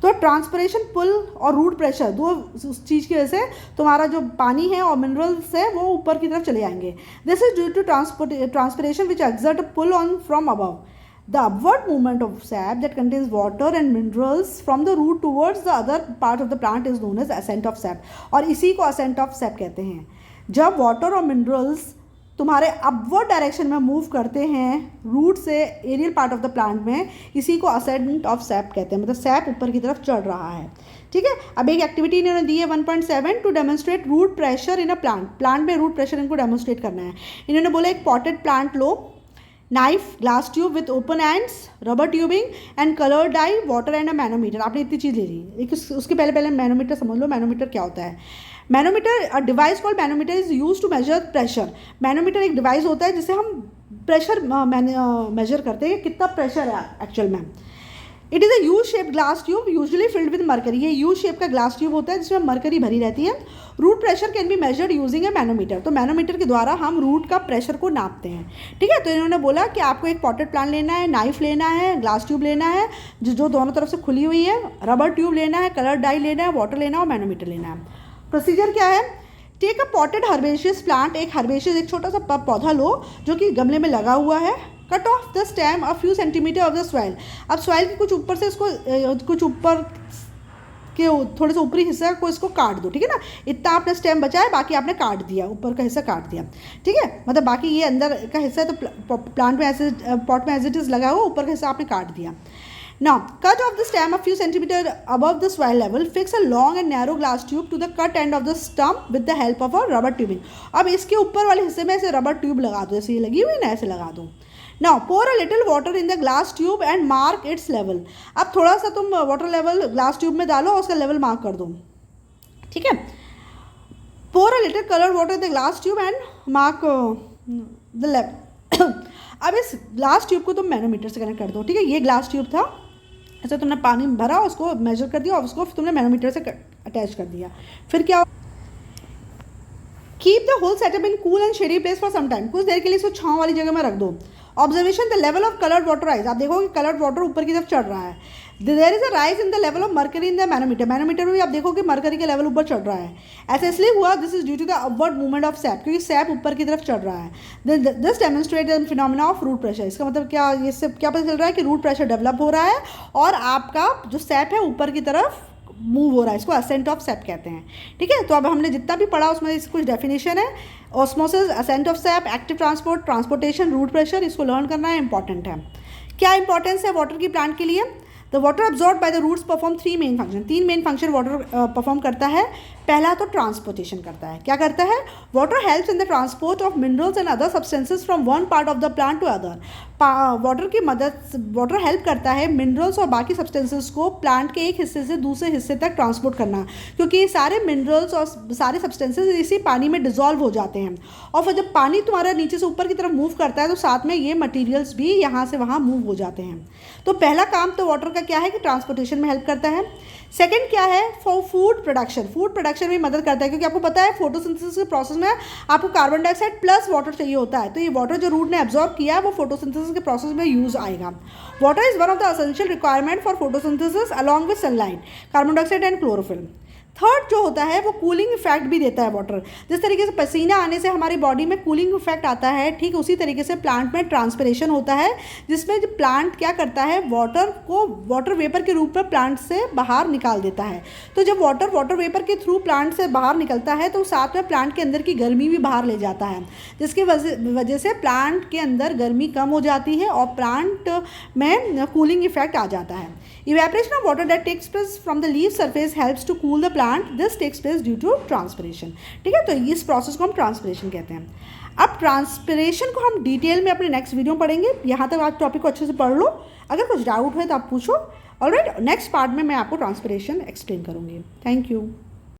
तो ट्रांसपिरेशन पुल और रूट प्रेशर दो उस चीज़ की वजह से तुम्हारा जो पानी है और मिनरल्स है वो ऊपर की तरफ चले जाएंगे। This is due to transpiration which exert a pull on from above. The upward movement of sap that contains water and minerals from the root towards the other part of the plant is known as ascent of sap। और इसी को ascent of sap कहते हैं। जब water और minerals तुम्हारे upward direction में move करते हैं रूट से aerial part of the plant में, इसी को असेंट ऑफ सैप कहते हैं मतलब सैप ऊपर की तरफ चढ़ रहा है, ठीक है। अब एक एक्टिविटी इन्होंने दी है 1.7 to demonstrate root pressure in a plant में रूट प्रेशर इनको डेमोन्स्ट्रेट करना है। इन्होंने बोला एक पॉटेड प्लांट लो, knife, glass tube with open ends, rubber tubing and colour dye, water and a manometer. आपने इतनी चीज़ ले ली। एक उसके पहले मैनोमीटर समझ लो। मैनोमीटर क्या होता है, manometer a device called manometer is use to measure pressure. Manometer एक डिवाइस होता है जिससे हम प्रेशर मेजर करते हैं कितना प्रेशर है एक्चुअल में। It is a U shape glass tube usually filled with mercury. ये यू शेप का ग्लास ट्यूब होता है जिसमें मरकरी भरी रहती है। Root pressure can be measured using a manometer. तो मैनोमीटर के द्वारा हम रूट का प्रेशर को नापते हैं। ठीक है, तो इन्होंने बोला कि आपको एक पॉटेड प्लांट लेना है, नाइफ लेना है, ग्लास ट्यूब लेना है जो दोनों तरफ से खुली हुई है, रबर ट्यूब लेना है, कलर डाई लेना है, वाटर लेना है और मैनोमीटर लेना है। प्रोसीजर क्या है? Take a potted herbaceous plant. एक हर्बेशियस एक छोटा सा पौधा लो जो कि गमले में लगा हुआ है। Cut off the stem a few centimetre of the soil. अब सॉइल के कुछ ऊपर से इसको कुछ ऊपर के थोड़े से ऊपरी हिस्सा को इसको काट दो। ठीक है ना, इतना आपने स्टेम बचा है, बाकी आपने काट दिया, ऊपर का हिस्सा काट दिया। ठीक है, मतलब बाकी ये अंदर का हिस्सा है तो प्लांट में ऐसे पॉट में एज इट इज़ लगा हुआ, ऊपर का हिस्सा आपने काट दिया। Now, cut off the stem a few centimeter above the soil level. Fix a long and narrow glass tube to the cut end of the stump with the help of a rubber tubing. अब इसके ऊपर वाले हिस्से में ऐसे rubber tube लगा दो, जैसे ये लगी हुई ना, ऐसे लगा दो। Now, pour a little water in the glass tube and mark its level. अब थोड़ा सा तुम वाटर लेवल ग्लास ट्यूब में डालो और उसका लेवल मार्क कर दो। ठीक है, pour a little colored water in the glass tube and mark the level. अब इस ग्लास ट्यूब को तुम मैनोमीटर से कनेक्ट कर दो। ठीक है, ये ग्लास ट्यूब था, ऐसे तुमने पानी में भरा, उसको मेजर कर दिया और उसको तुमने मैनोमीटर से अटैच कर दिया। फिर क्या? Keep the whole setup in cool and shady place for some time. कुछ देर के लिए इसको छांव वाली जगह में रख दो। Observation, the level of coloured water rise. आप देखो कि कलर्ड वाटर ऊपर की तरफ चढ़ रहा है। There is a rise in the level of mercury in the manometer. Manometer में भी आप देखो कि मरकरी का लेवल ऊपर चढ़ रहा है। ऐसा इसलिए हुआ, this is due to the upward movement of sap, क्योंकि सैप ऊपर की तरफ चढ़ रहा है। This demonstrate the phenomena of root pressure. इसका मतलब क्या, ये सब क्या पता चल रहा है कि रूट प्रेशर डेवलप हो रहा है और आपका जो सैप है ऊपर की तरफ मूव हो रहा है। इसको असेंट ऑफ सैप कहते हैं। ठीक है, तो अब हमने जितना भी पढ़ा उसमें कुछ डेफिनेशन है, osmosis, ascent of sap, active transport, transportation, root pressure, इसको लर्न करना है, इंपॉर्टेंट है। क्या इंपॉर्टेंस है वाटर की प्लांट के लिए? The water absorb by the roots perform 3 main function. 3 main function water perform करता है। पहला तो ट्रांसपोर्टेशन करता है। क्या करता है? Water helps in the transport of minerals and other substances from one part of the plant to other. Water help करता है मिनरल्स और बाकी सब्सटेंसेस को प्लांट के एक हिस्से से दूसरे हिस्से तक ट्रांसपोर्ट करना, क्योंकि ये सारे मिनरल्स और सारे सब्सटेंसेस इसी पानी में डिजॉल्व हो जाते हैं। और फिर जब पानी तुम्हारा नीचे से ऊपर की तरफ मूव करता है तो साथ में ये मटीरियल्स भी यहाँ से वहाँ मूव हो जाते हैं। तो पहला काम तो वाटर का क्या है कि ट्रांसपोर्टेशन में हेल्प करता है। सेकंड क्या है? For food production. Food production में मदद करता है, क्योंकि आपको पता है फोटोसिंथेसिस के प्रोसेस में आपको कार्बन डाइऑक्साइड प्लस वाटर चाहिए होता है। तो ये वाटर जो रूट ने एब्जॉर्ब किया वो फोटोसिंथेसिस के प्रोसेस में यूज आएगा। Water is one of the essential requirement for photosynthesis along with sunlight, carbon dioxide and chlorophyll. Third जो होता है वो कूलिंग इफेक्ट भी देता है वाटर। जिस तरीके से पसीना आने से हमारी बॉडी में कूलिंग इफेक्ट आता है, ठीक उसी तरीके से प्लांट में ट्रांसपिरेशन होता है, जिसमें जो प्लांट क्या करता है, वाटर को वाटर वेपर के रूप में प्लांट से बाहर निकाल देता है। तो जब वाटर वेपर के थ्रू प्लांट से बाहर निकलता है तो साथ में प्लांट के अंदर की गर्मी भी बाहर ले जाता है, जिसकी वजह से प्लांट के अंदर गर्मी कम हो जाती है और प्लांट में कूलिंग इफेक्ट आ जाता है। Evaporation of water that takes place from the leaf surface helps to cool the plant, this takes place due to transpiration. ठीक है, तो इस प्रोसेस को हम ट्रांसपिरेशन कहते हैं। अब ट्रांसपिरेशन को हम डिटेल में अपने नेक्स्ट वीडियो में पढ़ेंगे। यहाँ तक आप टॉपिक को अच्छे से पढ़ लो, अगर कुछ डाउट है तो आप पूछो। ऑलराइट, नेक्स्ट पार्ट में मैं आपको ट्रांसपिरेशन एक्सप्लेन करूँगी। Thank you.